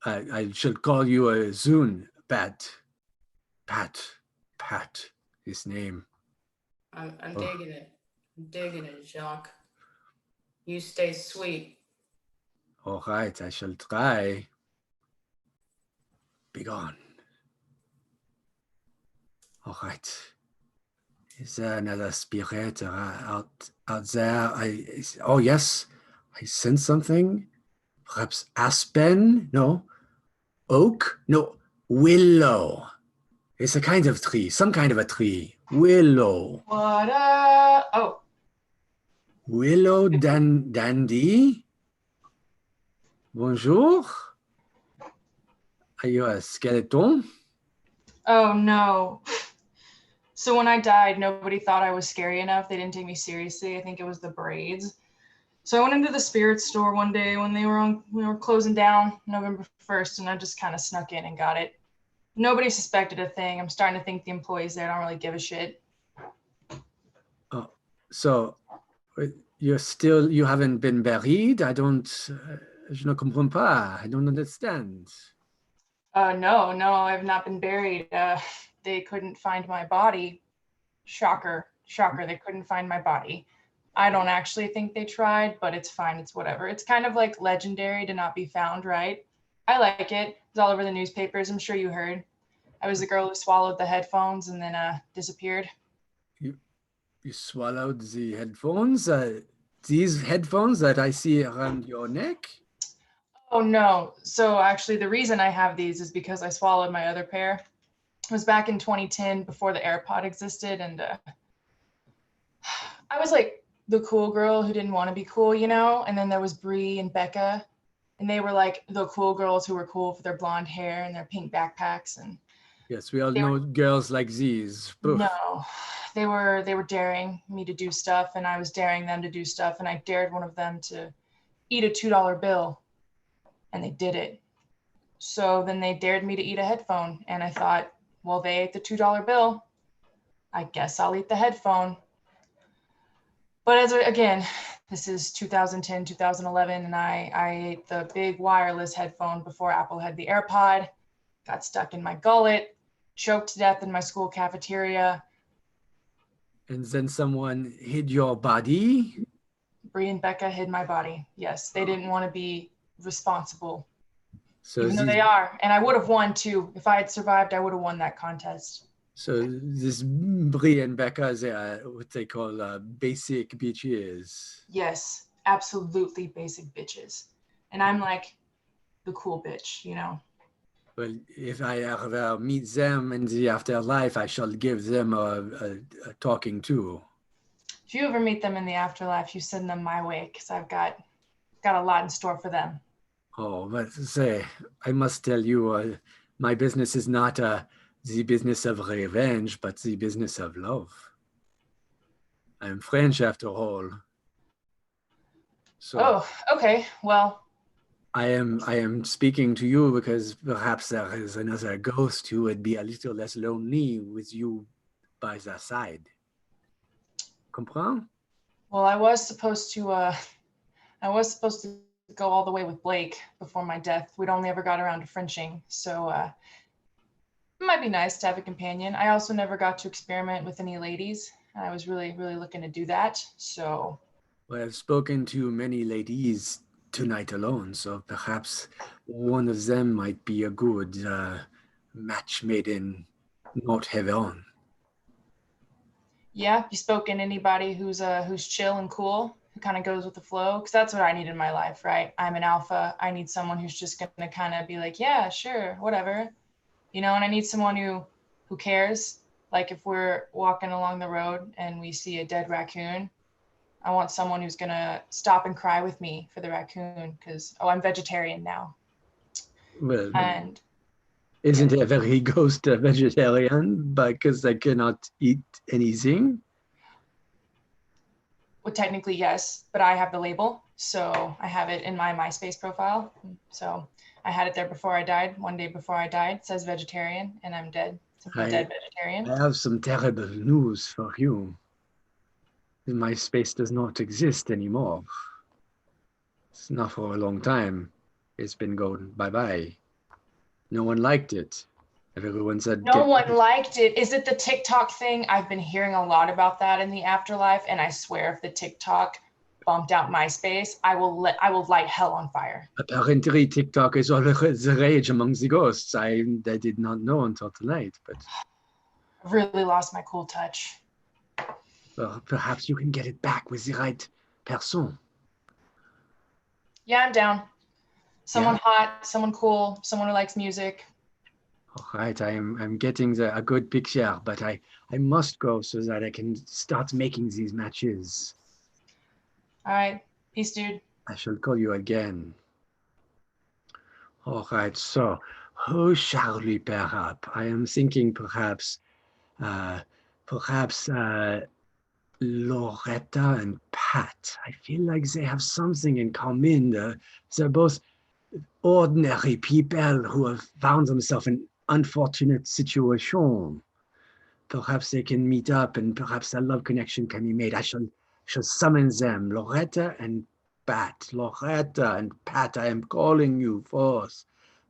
[SPEAKER 1] I shall call you soon, Pat. Pat, his name.
[SPEAKER 7] I'm
[SPEAKER 1] Oh.
[SPEAKER 7] digging it. I'm digging it, Jacques. You stay sweet.
[SPEAKER 1] All right, I shall try. Be gone. All right. Is there another spirit out there? Oh yes, I sense something. Perhaps aspen? No. Oak? No. Willow. It's a kind of tree. Some kind of a tree. Willow.
[SPEAKER 8] What oh,
[SPEAKER 1] Willow dandy. Bonjour. Are you a skeleton?
[SPEAKER 8] oh no. So when I died, nobody thought I was scary enough. They didn't take me seriously. I think it was the braids. So I went into the spirit store one day when we were closing down November 1st, and I just kind of snuck in and got it. Nobody suspected a thing. I'm starting to think the employees there don't really give a shit.
[SPEAKER 1] Oh, so you haven't been buried? I don't, je ne comprends pas. I don't understand.
[SPEAKER 8] No, I've not been buried. They couldn't find my body. Shocker, they couldn't find my body. I don't actually think they tried, but it's fine. It's whatever. It's kind of like legendary to not be found, right? I like it. It's all over the newspapers. I'm sure you heard. I was the girl who swallowed the headphones and then disappeared.
[SPEAKER 1] You swallowed the headphones? These headphones that I see around your neck?
[SPEAKER 8] Oh no. So actually the reason I have these is because I swallowed my other pair. It was back in 2010 before the AirPod existed, and I was like the cool girl who didn't want to be cool, you know? And then there was Bree and Becca, and they were like the cool girls who were cool for their blonde hair and their pink backpacks. And
[SPEAKER 1] Yes, we all know girls like these. Poof.
[SPEAKER 8] no, they were daring me to do stuff, and I was daring them to do stuff, and I dared one of them to eat a $2 bill, and they did it. So then they dared me to eat a headphone, and I thought, well, they ate the $2 bill. I guess I'll eat the headphone. But again, this is 2010, 2011, and I ate the big wireless headphone before Apple had the AirPod, got stuck in my gullet, choked to death in my school cafeteria.
[SPEAKER 1] And then someone hid your body?
[SPEAKER 8] Bree and Becca hid my body. Yes, they didn't want to be responsible,
[SPEAKER 1] So
[SPEAKER 8] even though they are. And I would have won too. If I had survived, I would have won that contest.
[SPEAKER 1] So this Brie and Becca, they are what they call basic bitches.
[SPEAKER 8] Yes, absolutely basic bitches. And I'm like the cool bitch, you know?
[SPEAKER 1] Well, if I ever meet them in the afterlife, I shall give them a talking to.
[SPEAKER 8] If you ever meet them in the afterlife, you send them my way, because I've got a lot in store for them.
[SPEAKER 1] Oh, but say, I must tell you, my business is not the business of revenge, but the business of love. I'm French after all. So
[SPEAKER 8] Oh, okay. Well,
[SPEAKER 1] I am speaking to you because perhaps there is another ghost who would be a little less lonely with you by their side. Comprends?
[SPEAKER 8] well, I was supposed to go all the way with Blake before my death. We'd only ever got around to Frenching, so it might be nice to have a companion. I also never got to experiment with any ladies. I was really, really looking to do that. So,
[SPEAKER 1] well, I've spoken to many ladies tonight alone, so perhaps one of them might be a good match made in not heaven.
[SPEAKER 8] yeah, you spoken anybody who's chill and cool, who kind of goes with the flow? Because that's what I need in my life, right? I'm an alpha. I need someone who's just gonna kind of be like, yeah, sure, whatever, you know. And I need someone who cares. Like if we're walking along the road and we see a dead raccoon, I want someone who's gonna stop and cry with me for the raccoon because, oh, I'm vegetarian now.
[SPEAKER 1] Well,
[SPEAKER 8] And
[SPEAKER 1] isn't every ghost a vegetarian because they cannot eat anything?
[SPEAKER 8] well, technically yes, but I have the label, so I have it in my MySpace profile. So I had it there before I died. One day before I died, it says vegetarian, and I'm dead. Simply dead vegetarian.
[SPEAKER 1] I have some terrible news for you. MySpace does not exist anymore. It's not for a long time. It's been going bye-bye. No one liked it. Everyone said,
[SPEAKER 8] No one liked it. Is it the TikTok thing? I've been hearing a lot about that in the afterlife, and I swear if the TikTok bumped out MySpace, I will light hell on fire.
[SPEAKER 1] Apparently, TikTok is all the rage among the ghosts. I did not know until tonight, but
[SPEAKER 8] I've really lost my cool touch.
[SPEAKER 1] well, perhaps you can get it back with the right person.
[SPEAKER 8] Yeah, I'm down. Someone hot, someone cool, someone who likes music.
[SPEAKER 1] All right, I'm getting a good picture, but I must go so that I can start making these matches.
[SPEAKER 8] All right, peace, dude.
[SPEAKER 1] I shall call you again. All right, so who shall we pair up? I am thinking perhaps Loretta and Pat. I feel like they have something in common. They're both ordinary people who have found themselves in unfortunate situation. Perhaps they can meet up and perhaps a love connection can be made. I shall summon them, Loretta and Pat. Loretta and Pat, I am calling you forth.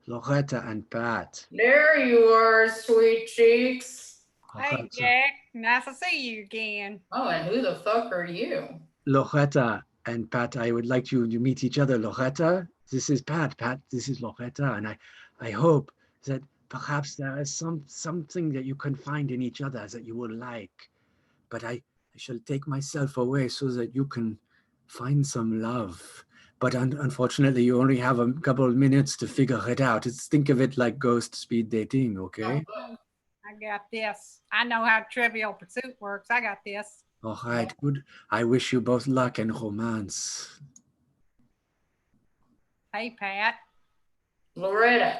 [SPEAKER 1] Loretta and Pat.
[SPEAKER 7] There you are, sweet cheeks.
[SPEAKER 5] Hey, Jack. Nice to see you again.
[SPEAKER 7] Oh, and who the fuck are you?
[SPEAKER 1] Loretta and Pat, I would like you to meet each other. Loretta, this is Pat. Pat, this is Loretta. And I hope that perhaps there is something that you can find in each other that you will like. But I shall take myself away so that you can find some love. But unfortunately, you only have a couple of minutes to figure it out. Think of it like ghost speed dating, okay?
[SPEAKER 5] I got this. I know how Trivial Pursuit works. I got this.
[SPEAKER 1] All right, good. I wish you both luck and romance.
[SPEAKER 5] Hey, Pat.
[SPEAKER 7] Loretta,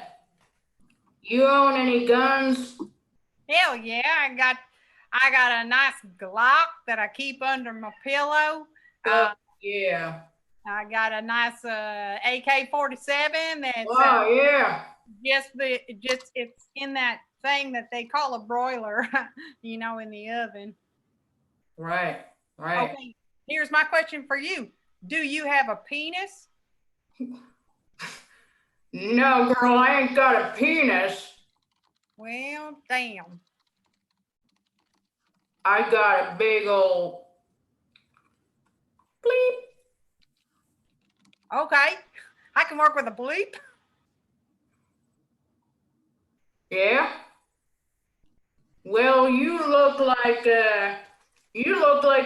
[SPEAKER 7] you own any guns?
[SPEAKER 5] Hell yeah, I got a nice Glock that I keep under my pillow.
[SPEAKER 7] Yeah.
[SPEAKER 5] I got a nice AK-47 that's
[SPEAKER 7] yeah.
[SPEAKER 5] just it's in that thing that they call a broiler, in the oven.
[SPEAKER 7] Right.
[SPEAKER 5] Okay, here's my question for you. Do you have a penis?
[SPEAKER 7] No, girl, I ain't got a penis.
[SPEAKER 5] Well, damn.
[SPEAKER 7] I got a big old bleep.
[SPEAKER 5] Okay, I can work with a bleep.
[SPEAKER 7] Yeah. Well, you look like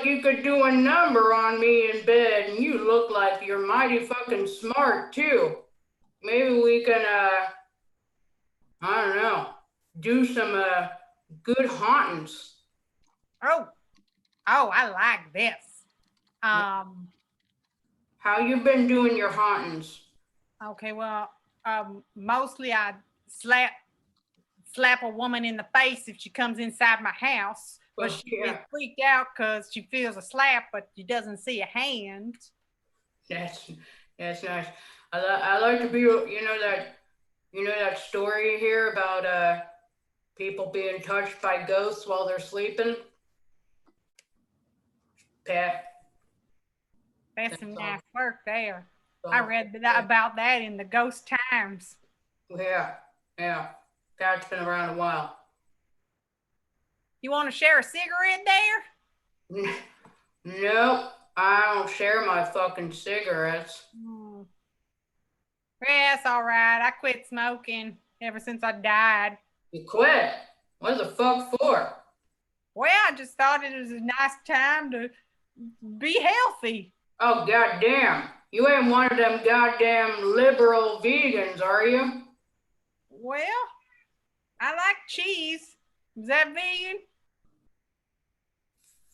[SPEAKER 7] you could do a number on me in bed, and you look like you're mighty fucking smart too. Maybe we can I don't know, do some good hauntings.
[SPEAKER 5] Oh, I like this.
[SPEAKER 7] How you been doing your hauntings?
[SPEAKER 5] Okay, well, mostly I slap a woman in the face if she comes inside my house, but she gets freaked out because she feels a slap, but she doesn't see a hand.
[SPEAKER 7] That's nice. I like to be, that story here about people being touched by ghosts while they're sleeping. Pat.
[SPEAKER 5] That's some nice work there. I read about that in the Ghost Times.
[SPEAKER 7] Yeah. Pat's been around a while.
[SPEAKER 5] You want to share a cigarette there?
[SPEAKER 7] Nope. I don't share my fucking cigarettes.
[SPEAKER 5] Yeah, it's all right. I quit smoking ever since I died.
[SPEAKER 7] You quit? What the fuck for?
[SPEAKER 5] Well, I just thought it was a nice time to be healthy.
[SPEAKER 7] Oh, goddamn. You ain't one of them goddamn liberal vegans, are you?
[SPEAKER 5] Well, I like cheese. Is that vegan?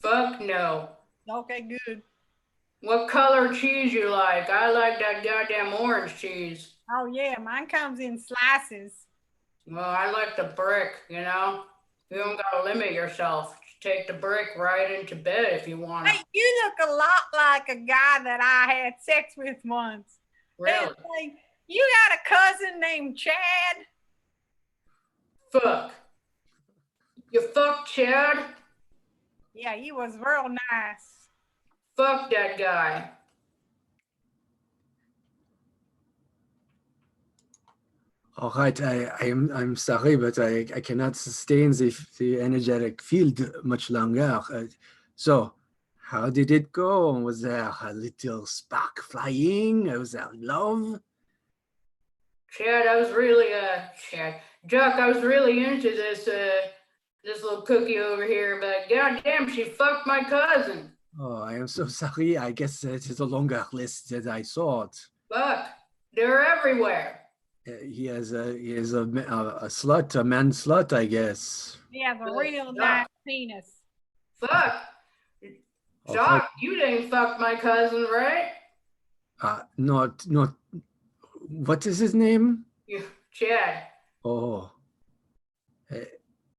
[SPEAKER 7] Fuck no.
[SPEAKER 5] Okay, good.
[SPEAKER 7] What color cheese you like? I like that goddamn orange cheese.
[SPEAKER 5] Oh, yeah, mine comes in slices.
[SPEAKER 7] Well, I like the brick, You don't gotta limit yourself. Take the brick right into bed if you want.
[SPEAKER 5] Hey, you look a lot like a guy that I had sex with once.
[SPEAKER 7] Really?
[SPEAKER 5] Like, you got a cousin named Chad?
[SPEAKER 7] Fuck. You fuck Chad?
[SPEAKER 5] Yeah, he was real nice.
[SPEAKER 7] Fuck that guy.
[SPEAKER 1] All right, I'm sorry, but I cannot sustain the energetic field much longer. So, how did it go? Was there a little spark flying? Was there love?
[SPEAKER 7] Chad, I was really Chuck, I was really into this little cookie over here, but goddamn, she fucked my cousin.
[SPEAKER 1] Oh, I am so sorry. I guess it is a longer list than I thought.
[SPEAKER 7] Fuck, they're everywhere.
[SPEAKER 1] He has a slut, a man slut, I guess.
[SPEAKER 5] He has a real
[SPEAKER 7] Fuck.
[SPEAKER 5] nice penis.
[SPEAKER 7] Fuck.
[SPEAKER 1] Okay.
[SPEAKER 7] Jock, you didn't fuck my cousin, right?
[SPEAKER 1] Not. What is his name?
[SPEAKER 7] Chad.
[SPEAKER 1] Oh,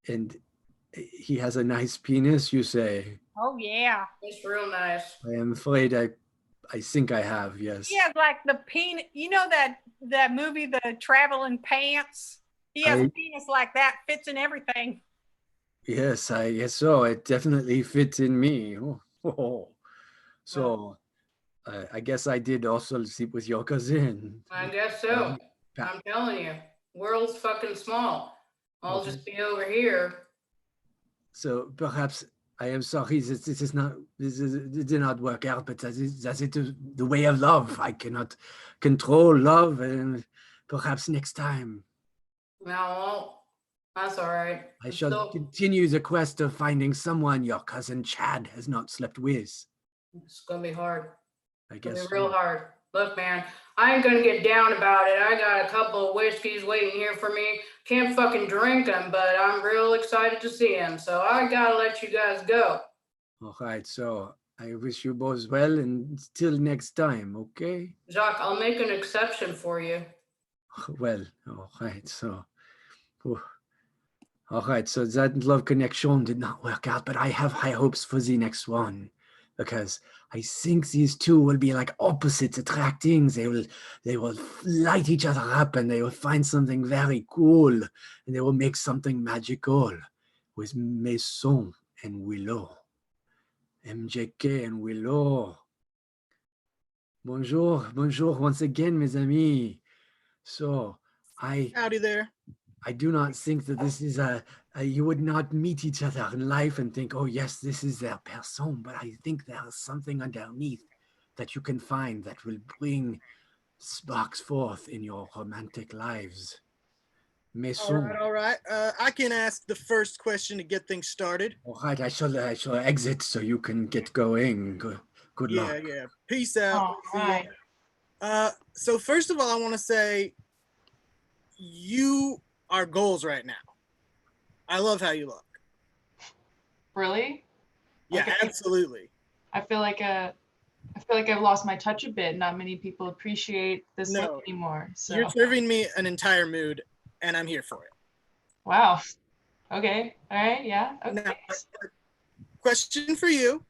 [SPEAKER 1] and he has a nice penis, you say?
[SPEAKER 5] Oh yeah.
[SPEAKER 7] It's real nice.
[SPEAKER 1] I am afraid I think I have, yes.
[SPEAKER 5] He has like the penis. You know that movie, The Traveling Pants? He has a penis like that, fits in everything.
[SPEAKER 1] Yes, I guess so. It definitely fits in me. Oh. So, I guess I did also sleep with your cousin.
[SPEAKER 7] I guess so. I'm telling you, world's fucking small. I'll just be over here.
[SPEAKER 1] So perhaps I am sorry. This did not work out, but that's it. The way of love. I cannot control love, and perhaps next time
[SPEAKER 7] No, that's all right.
[SPEAKER 1] I shall continue the quest of finding someone your cousin Chad has not slept with.
[SPEAKER 7] It's gonna be hard.
[SPEAKER 1] I guess
[SPEAKER 7] It's gonna be real hard. Look, man, I ain't gonna get down about it. I got a couple of whiskeys waiting here for me. Can't fucking drink them, but I'm real excited to see him. So I gotta let you guys go.
[SPEAKER 1] All right. So I wish you both well, and till next time. Okay.
[SPEAKER 7] Jacques, I'll make an exception for you.
[SPEAKER 1] Well, all right. So, all right. So that love connection did not work out, but I have high hopes for the next one, because I think these two will be like opposites attracting. They will light each other up, and they will find something very cool, and they will make something magical with Maison and Willow. MJK and Willow. Bonjour once again, mes amis. So
[SPEAKER 2] Howdy there.
[SPEAKER 1] I do not think that this is you would not meet each other in life and think, oh yes, this is their person, but I think there is something underneath that you can find that will bring sparks forth in your romantic lives. Maison.
[SPEAKER 2] All right. I can ask the first question to get things started.
[SPEAKER 1] All right, I shall exit so you can get going. Good luck.
[SPEAKER 2] Yeah. Peace out.
[SPEAKER 8] All right.
[SPEAKER 2] So first of all, I want to say you are goals right now. I love how you look.
[SPEAKER 8] Really?
[SPEAKER 2] Yeah,
[SPEAKER 8] Okay.
[SPEAKER 2] Absolutely.
[SPEAKER 8] I feel like I've lost my touch a bit. Not many people appreciate this look anymore. So
[SPEAKER 2] You're serving me an entire mood, and I'm here for it.
[SPEAKER 8] wow. Okay. All right. Yeah. Okay.
[SPEAKER 2] Now, question for you.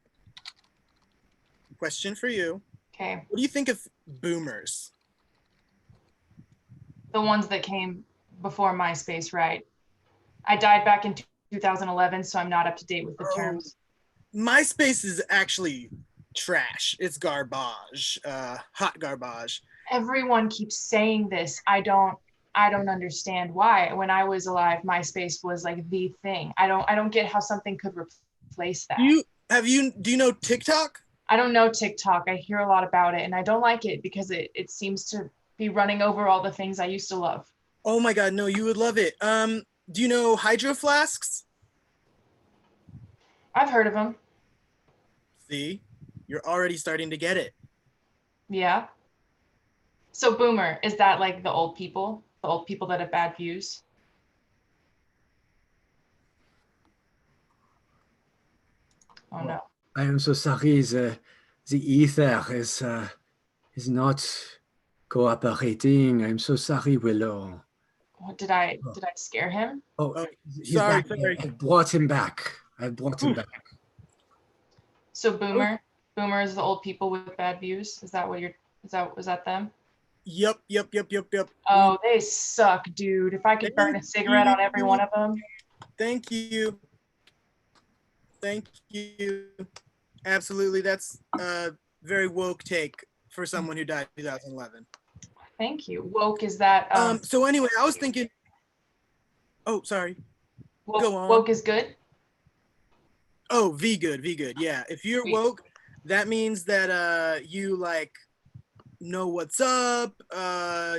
[SPEAKER 8] Okay.
[SPEAKER 2] What do you think of boomers?
[SPEAKER 8] The ones that came before MySpace, right? I died back in 2011, so I'm not up to date with the terms.
[SPEAKER 2] MySpace is actually trash. It's garbage, hot garbage.
[SPEAKER 8] Everyone keeps saying this. I don't understand why. When I was alive, MySpace was like the thing. I don't get how something could replace that.
[SPEAKER 2] Do you know TikTok?
[SPEAKER 8] I don't know TikTok. I hear a lot about it, and I don't like it because it seems to be running over all the things I used to love.
[SPEAKER 2] Oh my God, no, you would love it. Do you know Hydro Flasks?
[SPEAKER 8] I've heard of them.
[SPEAKER 2] See, you're already starting to get it.
[SPEAKER 8] Yeah. So boomer, is that like the old people that have bad views? Oh no.
[SPEAKER 1] I am so sorry. The ether is not cooperating. I'm so sorry, Willow.
[SPEAKER 8] What, did I scare him?
[SPEAKER 1] Oh, he's
[SPEAKER 2] sorry.
[SPEAKER 1] back. I brought him back.
[SPEAKER 8] So boomer is the old people with bad views. Is that them?
[SPEAKER 2] Yep.
[SPEAKER 8] Oh, they suck, dude. If I could burn a cigarette on every one of them.
[SPEAKER 2] Thank you. Absolutely. That's a very woke take for someone who died in 2011.
[SPEAKER 8] Thank you. Woke, is that
[SPEAKER 2] So anyway, I was thinking. Oh, sorry.
[SPEAKER 8] woke,
[SPEAKER 2] go on.
[SPEAKER 8] woke is good?
[SPEAKER 2] Oh, V good. Yeah. If you're woke, that means that you like know what's up.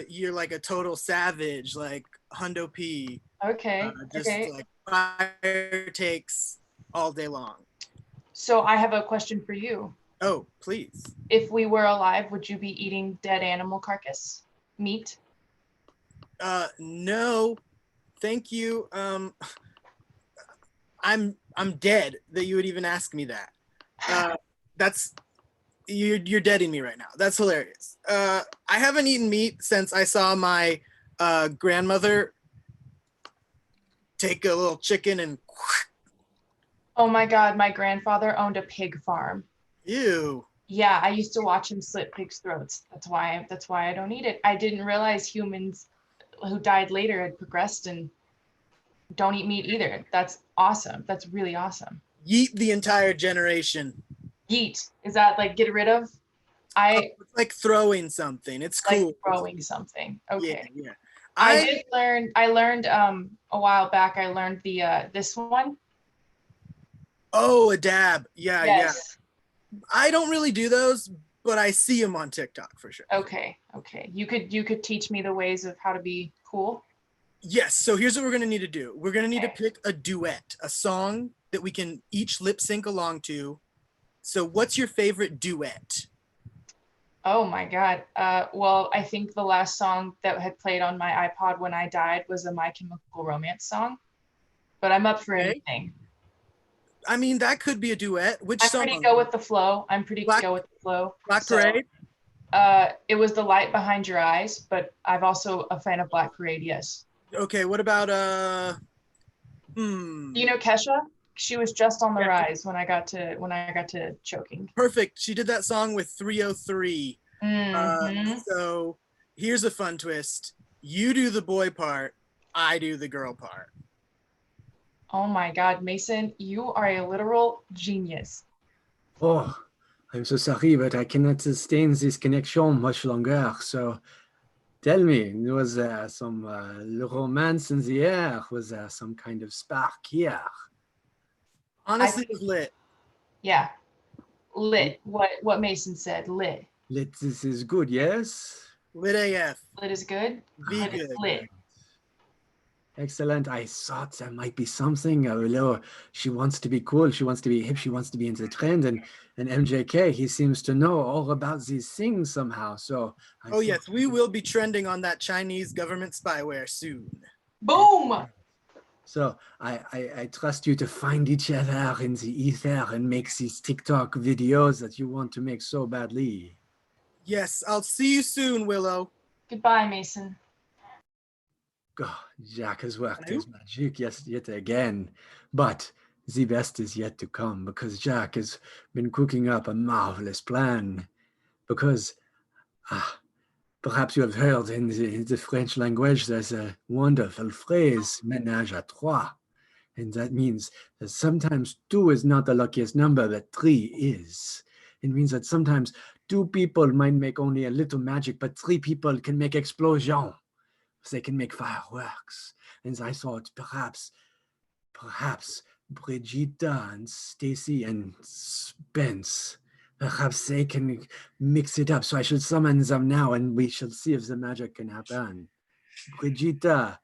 [SPEAKER 2] You're like a total savage, like Hundo P.
[SPEAKER 8] Okay.
[SPEAKER 2] Just
[SPEAKER 8] Okay.
[SPEAKER 2] like fire takes all day long.
[SPEAKER 8] So I have a question for you.
[SPEAKER 2] Oh, please. If
[SPEAKER 8] we were alive, would you be eating dead animal carcass meat?
[SPEAKER 2] No, thank you. I'm dead that you would even ask me that. That's you're deading me right now. That's hilarious. I haven't eaten meat since I saw my grandmother take a little chicken and.
[SPEAKER 8] Oh my God, my grandfather owned a pig farm.
[SPEAKER 2] Ew.
[SPEAKER 8] Yeah, I used to watch him slit pigs' throats. That's why I don't eat it. I didn't realize humans who died later had progressed and don't eat meat either. That's awesome. That's really awesome.
[SPEAKER 2] Yeet the entire generation.
[SPEAKER 8] Yeet. Is that like get rid of?
[SPEAKER 2] It's like throwing something. It's cool.
[SPEAKER 8] Like throwing something. Okay.
[SPEAKER 2] Yeah.
[SPEAKER 8] I learned a while back, I learned the this one.
[SPEAKER 2] Oh, a dab. Yeah,
[SPEAKER 8] yes.
[SPEAKER 2] Yeah. I don't really do those, but I see them on TikTok for sure.
[SPEAKER 8] Okay. You could teach me the ways of how to be cool.
[SPEAKER 2] Yes. So here's what we're gonna need to do. We're gonna need to pick a duet, a song that we can each lip sync along to. So what's your favorite duet?
[SPEAKER 8] Oh my God. Well, I think the last song that had played on my iPod when I died was a My Chemical Romance song, but I'm up for anything.
[SPEAKER 2] I mean, that could be a duet. Which song?
[SPEAKER 8] I'm pretty go with the flow.
[SPEAKER 2] Black Parade?
[SPEAKER 8] It was The Light Behind Your Eyes, but I'm also a fan of Black Parade, yes.
[SPEAKER 2] Okay, what about,
[SPEAKER 8] Do you know Kesha? She was just on the rise when I got to choking.
[SPEAKER 2] Perfect. She did that song with 303. So here's a fun twist. You do the boy part, I do the girl part.
[SPEAKER 8] Oh my God, Mason, you are a literal genius.
[SPEAKER 1] Oh, I'm so sorry, but I cannot sustain this connection much longer. So tell me, was there some romance in the air? Was there some kind of spark here?
[SPEAKER 2] Honestly, it was lit.
[SPEAKER 8] Yeah, lit. What Mason said, lit.
[SPEAKER 1] Lit, this is good, yes?
[SPEAKER 2] Lit AF.
[SPEAKER 8] Lit is good?
[SPEAKER 2] Lit is
[SPEAKER 8] lit.
[SPEAKER 1] Excellent. I thought there might be something. She wants to be cool. She wants to be hip. She wants to be into the trend. And MJK, he seems to know all about these things somehow. So.
[SPEAKER 2] Yes, we will be trending on that Chinese government spyware soon.
[SPEAKER 8] Boom.
[SPEAKER 1] So I trust you to find each other in the ether and make these TikTok videos that you want to make so badly.
[SPEAKER 2] Yes, I'll see you soon, Willow.
[SPEAKER 8] Goodbye, Mason.
[SPEAKER 1] God, Jack has worked his magic yet again, but the best is yet to come because Jack has been cooking up a marvelous plan. Because perhaps you have heard in the French language there's a wonderful phrase, ménage à trois, and that means that sometimes 2 is not the luckiest number, but 3 is. It means that sometimes 2 people might make only a little magic, but 3 people can make explosion. They can make fireworks. And I thought perhaps Brigitta and Stacy and Spence, perhaps they can mix it up. So I should summon them now and we shall see if the magic can happen. Brigitta,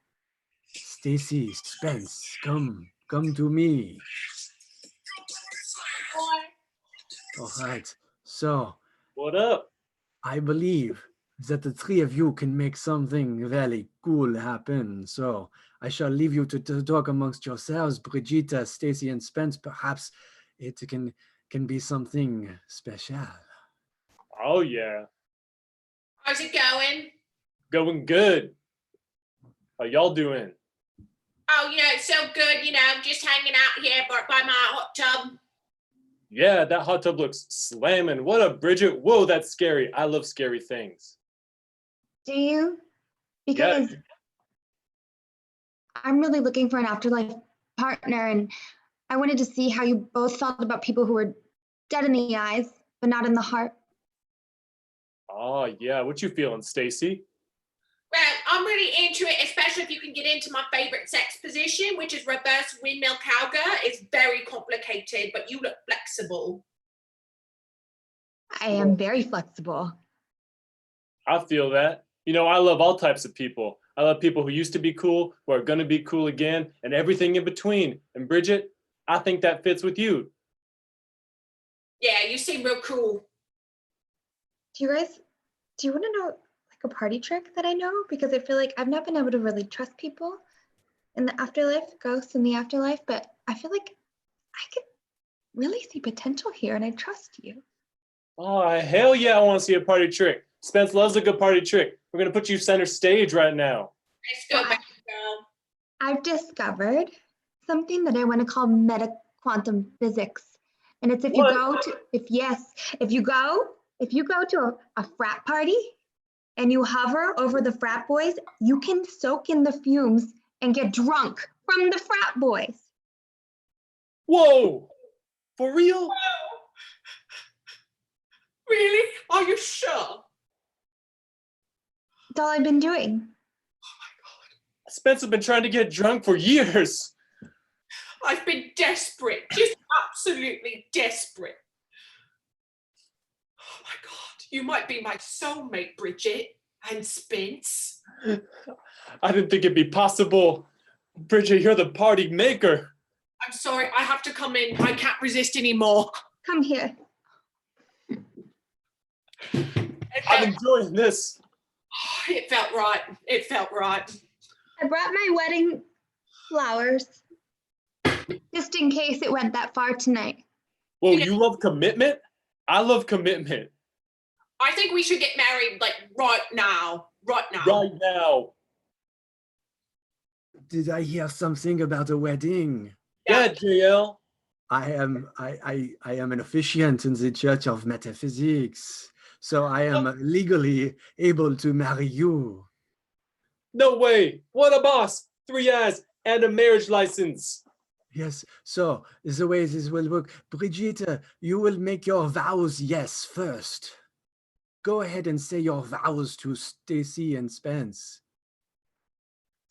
[SPEAKER 1] Stacy, Spence, come to me. All right. So.
[SPEAKER 3] What up?
[SPEAKER 1] I believe that the 3 of you can make something very cool happen. So I shall leave you to talk amongst yourselves, Brigitta, Stacy, and Spence. Perhaps it can be something special.
[SPEAKER 3] Oh yeah.
[SPEAKER 6] How's it going?
[SPEAKER 3] Going good. How y'all doing?
[SPEAKER 6] Oh, so good, just hanging out here by my hot tub.
[SPEAKER 3] Yeah, that hot tub looks slamming. What up, Bridget? Whoa, that's scary. I love scary things.
[SPEAKER 4] Do you? Because I'm really looking for an afterlife partner, and I wanted to see how you both felt about people who are dead in the eyes, but not in the heart.
[SPEAKER 3] Oh, yeah. What you feeling, Stacy?
[SPEAKER 6] I'm really into it, especially if you can get into my favorite sex position, which is reverse windmill cowgirl. It's very complicated, but you look flexible.
[SPEAKER 4] I am very flexible.
[SPEAKER 3] I feel that. You know, I love all types of people. I love people who used to be cool, who are going to be cool again, and everything in between. And Bridget, I think that fits with you.
[SPEAKER 6] Yeah, you seem real cool.
[SPEAKER 4] Do you want to know like a party trick that I know? Because I feel like I've not been able to really trust people in the afterlife, ghosts in the afterlife, but I feel like I could really see potential here and I trust you.
[SPEAKER 3] Oh, hell yeah, I want to see a party trick. Spence loves a good party trick. We're going to put you center stage right now.
[SPEAKER 6] Let's go, baby girl.
[SPEAKER 4] I've discovered something that I want to call meta quantum physics. And it's if you go to a frat party and you hover over the frat boys, you can soak in the fumes and get drunk from the frat boys.
[SPEAKER 3] Whoa! For real?
[SPEAKER 6] Really? Are you sure?
[SPEAKER 4] That's all I've been doing.
[SPEAKER 3] Spence has been trying to get drunk for years.
[SPEAKER 6] I've been desperate, just absolutely desperate. Oh my God, you might be my soulmate, Bridget and Spence.
[SPEAKER 3] I didn't think it'd be possible. Bridget, you're the party maker.
[SPEAKER 6] I'm sorry, I have to come in. I can't resist anymore.
[SPEAKER 4] Come here.
[SPEAKER 3] I'm enjoying this.
[SPEAKER 6] It felt right. It felt right.
[SPEAKER 4] I brought my wedding flowers just in case it went that far tonight.
[SPEAKER 3] Whoa, you love commitment? I love commitment.
[SPEAKER 6] I think we should get married like right now. Right now.
[SPEAKER 3] Right now.
[SPEAKER 1] Did I hear something about a wedding?
[SPEAKER 3] Yeah, JL.
[SPEAKER 1] I am an officiant in the Church of Metaphysics, so I am legally able to marry you.
[SPEAKER 3] No way. What a boss. 3 eyes and a marriage license.
[SPEAKER 1] Yes, so the way this will work, Brigitte, you will make your vows yes first. Go ahead and say your vows to Stacy and Spence.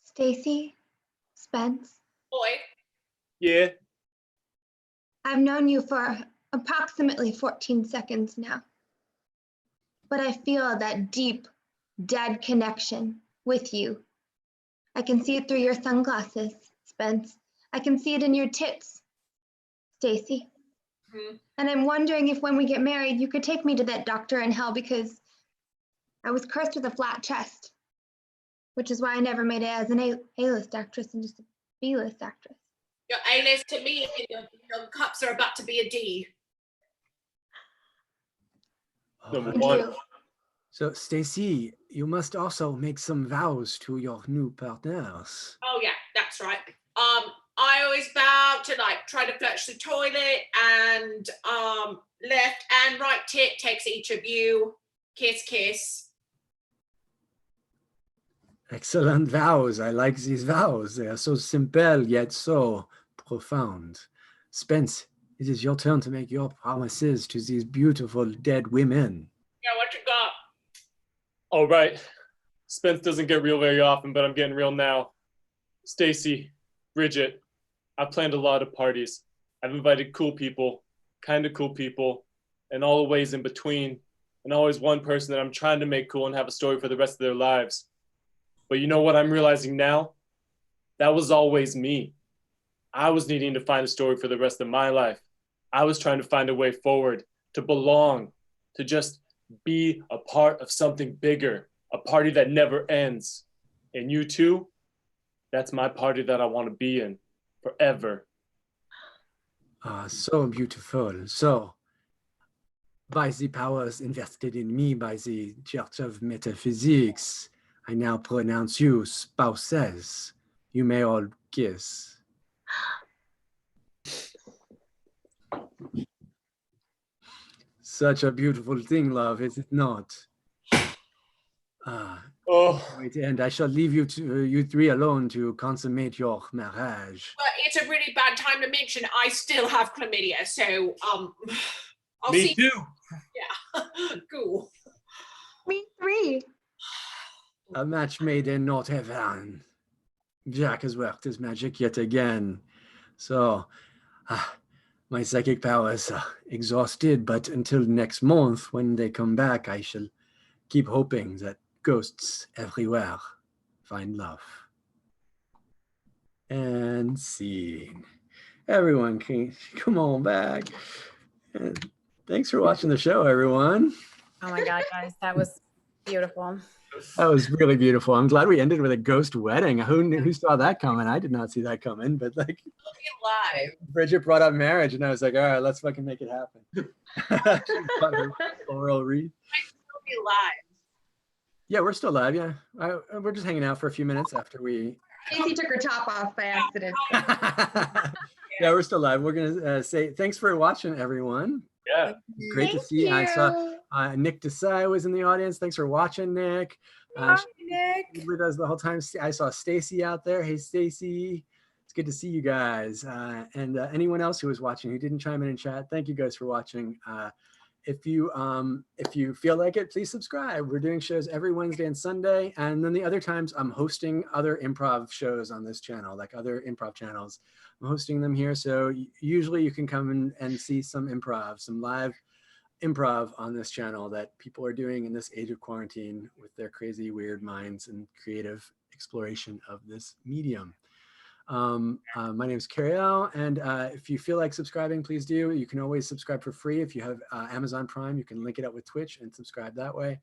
[SPEAKER 4] Stacy, Spence,
[SPEAKER 6] Boy.
[SPEAKER 3] Yeah.
[SPEAKER 4] I've known you for approximately 14 seconds now, but I feel that deep, dead connection with you. I can see it through your sunglasses, Spence. I can see it in your tits, Stacy.
[SPEAKER 6] Mm-hmm.
[SPEAKER 4] And I'm wondering if when we get married, you could take me to that doctor in hell because I was cursed with a flat chest, which is why I never made it as an A-list actress and just a B-list actress.
[SPEAKER 6] Your A-list to me, your cups are about to be a D.
[SPEAKER 3] Number
[SPEAKER 4] Thank
[SPEAKER 3] one.
[SPEAKER 4] you.
[SPEAKER 1] So, Stacy, you must also make some vows to your new partners.
[SPEAKER 6] Oh yeah, that's right. I always vow to like try to flush the toilet and left and right tit takes each of you. Kiss, kiss.
[SPEAKER 1] Excellent vows. I like these vows. They are so simple yet so profound. Spence, it is your turn to make your promises to these beautiful dead women.
[SPEAKER 6] Yeah, what you got?
[SPEAKER 3] All right. Spence doesn't get real very often, but I'm getting real now. Stacy, Bridget, I've planned a lot of parties. I've invited cool people, kind of cool people, and all the ways in between, and always one person that I'm trying to make cool and have a story for the rest of their lives. But you know what I'm realizing now? That was always me. I was needing to find a story for the rest of my life. I was trying to find a way forward, to belong, to just be a part of something bigger, a party that never ends. And you too, that's my party that I want to be in forever.
[SPEAKER 1] So beautiful. So, by the powers invested in me by the Church of Metaphysics, I now pronounce you spouses. You may all kiss. Such a beautiful thing, love, is it not? And I shall leave you three alone to consummate your marriage.
[SPEAKER 6] But it's a really bad time to mention I still have chlamydia, so I'll
[SPEAKER 3] Me
[SPEAKER 6] see.
[SPEAKER 3] too.
[SPEAKER 6] Yeah, cool.
[SPEAKER 4] Me three.
[SPEAKER 1] A match made in not heaven. Jack has worked his magic yet again. So, my psychic powers are exhausted, but until next month, when they come back, I shall keep hoping that ghosts everywhere find love. And scene. Everyone can come on back. And thanks for watching the show, everyone.
[SPEAKER 9] Oh my God, guys, that was beautiful.
[SPEAKER 1] That was really beautiful. I'm glad we ended with a ghost wedding. Who saw that coming? I did not see that coming, but like
[SPEAKER 6] Live.
[SPEAKER 1] Bridget brought up marriage and I was like, all right, let's fucking make it happen. She brought her floral wreath.
[SPEAKER 6] We'll be live.
[SPEAKER 1] Yeah, we're still live. Yeah. We're just hanging out for a few minutes after we.
[SPEAKER 4] Casey took her top off by accident.
[SPEAKER 1] Yeah, we're still live. We're going to say thanks for watching, everyone.
[SPEAKER 3] Yeah.
[SPEAKER 1] Great to see you. I saw Nick Desai was in the audience. Thanks for watching, Nick.
[SPEAKER 5] Nick.
[SPEAKER 1] With us the whole time. I saw Stacy out there. Hey, Stacy. It's good to see you guys. And anyone else who was watching who didn't chime in chat, thank you guys for watching. If you feel like it, please subscribe. We're doing shows every Wednesday and Sunday. And then the other times I'm hosting other improv shows on this channel, like other improv channels. I'm hosting them here. So usually you can come and see some improv, some live improv on this channel that people are doing in this age of quarantine with their crazy, weird minds and creative exploration of this medium. My name is Cariel, and if you feel like subscribing, please do. You can always subscribe for free. If you have Amazon Prime, you can link it up with Twitch and subscribe that way.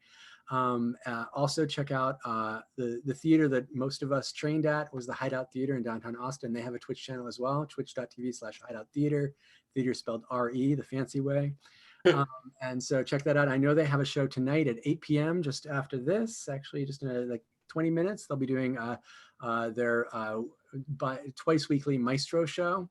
[SPEAKER 1] Also check out the theater that most of us trained at was the Hideout Theater in downtown Austin. They have a Twitch channel as well, twitch.tv/Hideout Theater. Theater spelled R-E, the fancy way. And so check that out. I know they have a show tonight at 8 p.m. just after this, actually just in like 20 minutes. They'll be doing their twice weekly Maestro show.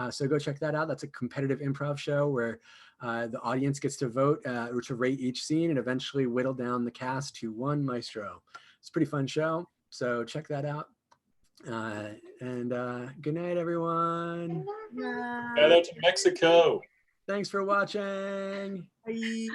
[SPEAKER 1] So go check that out. That's a competitive improv show where the audience gets to vote or to rate each scene and eventually whittle down the cast to one Maestro. It's a pretty fun show. So check that out. And good night, everyone.
[SPEAKER 3] Shout out to Mexico.
[SPEAKER 1] Thanks for watching.
[SPEAKER 2] Bye.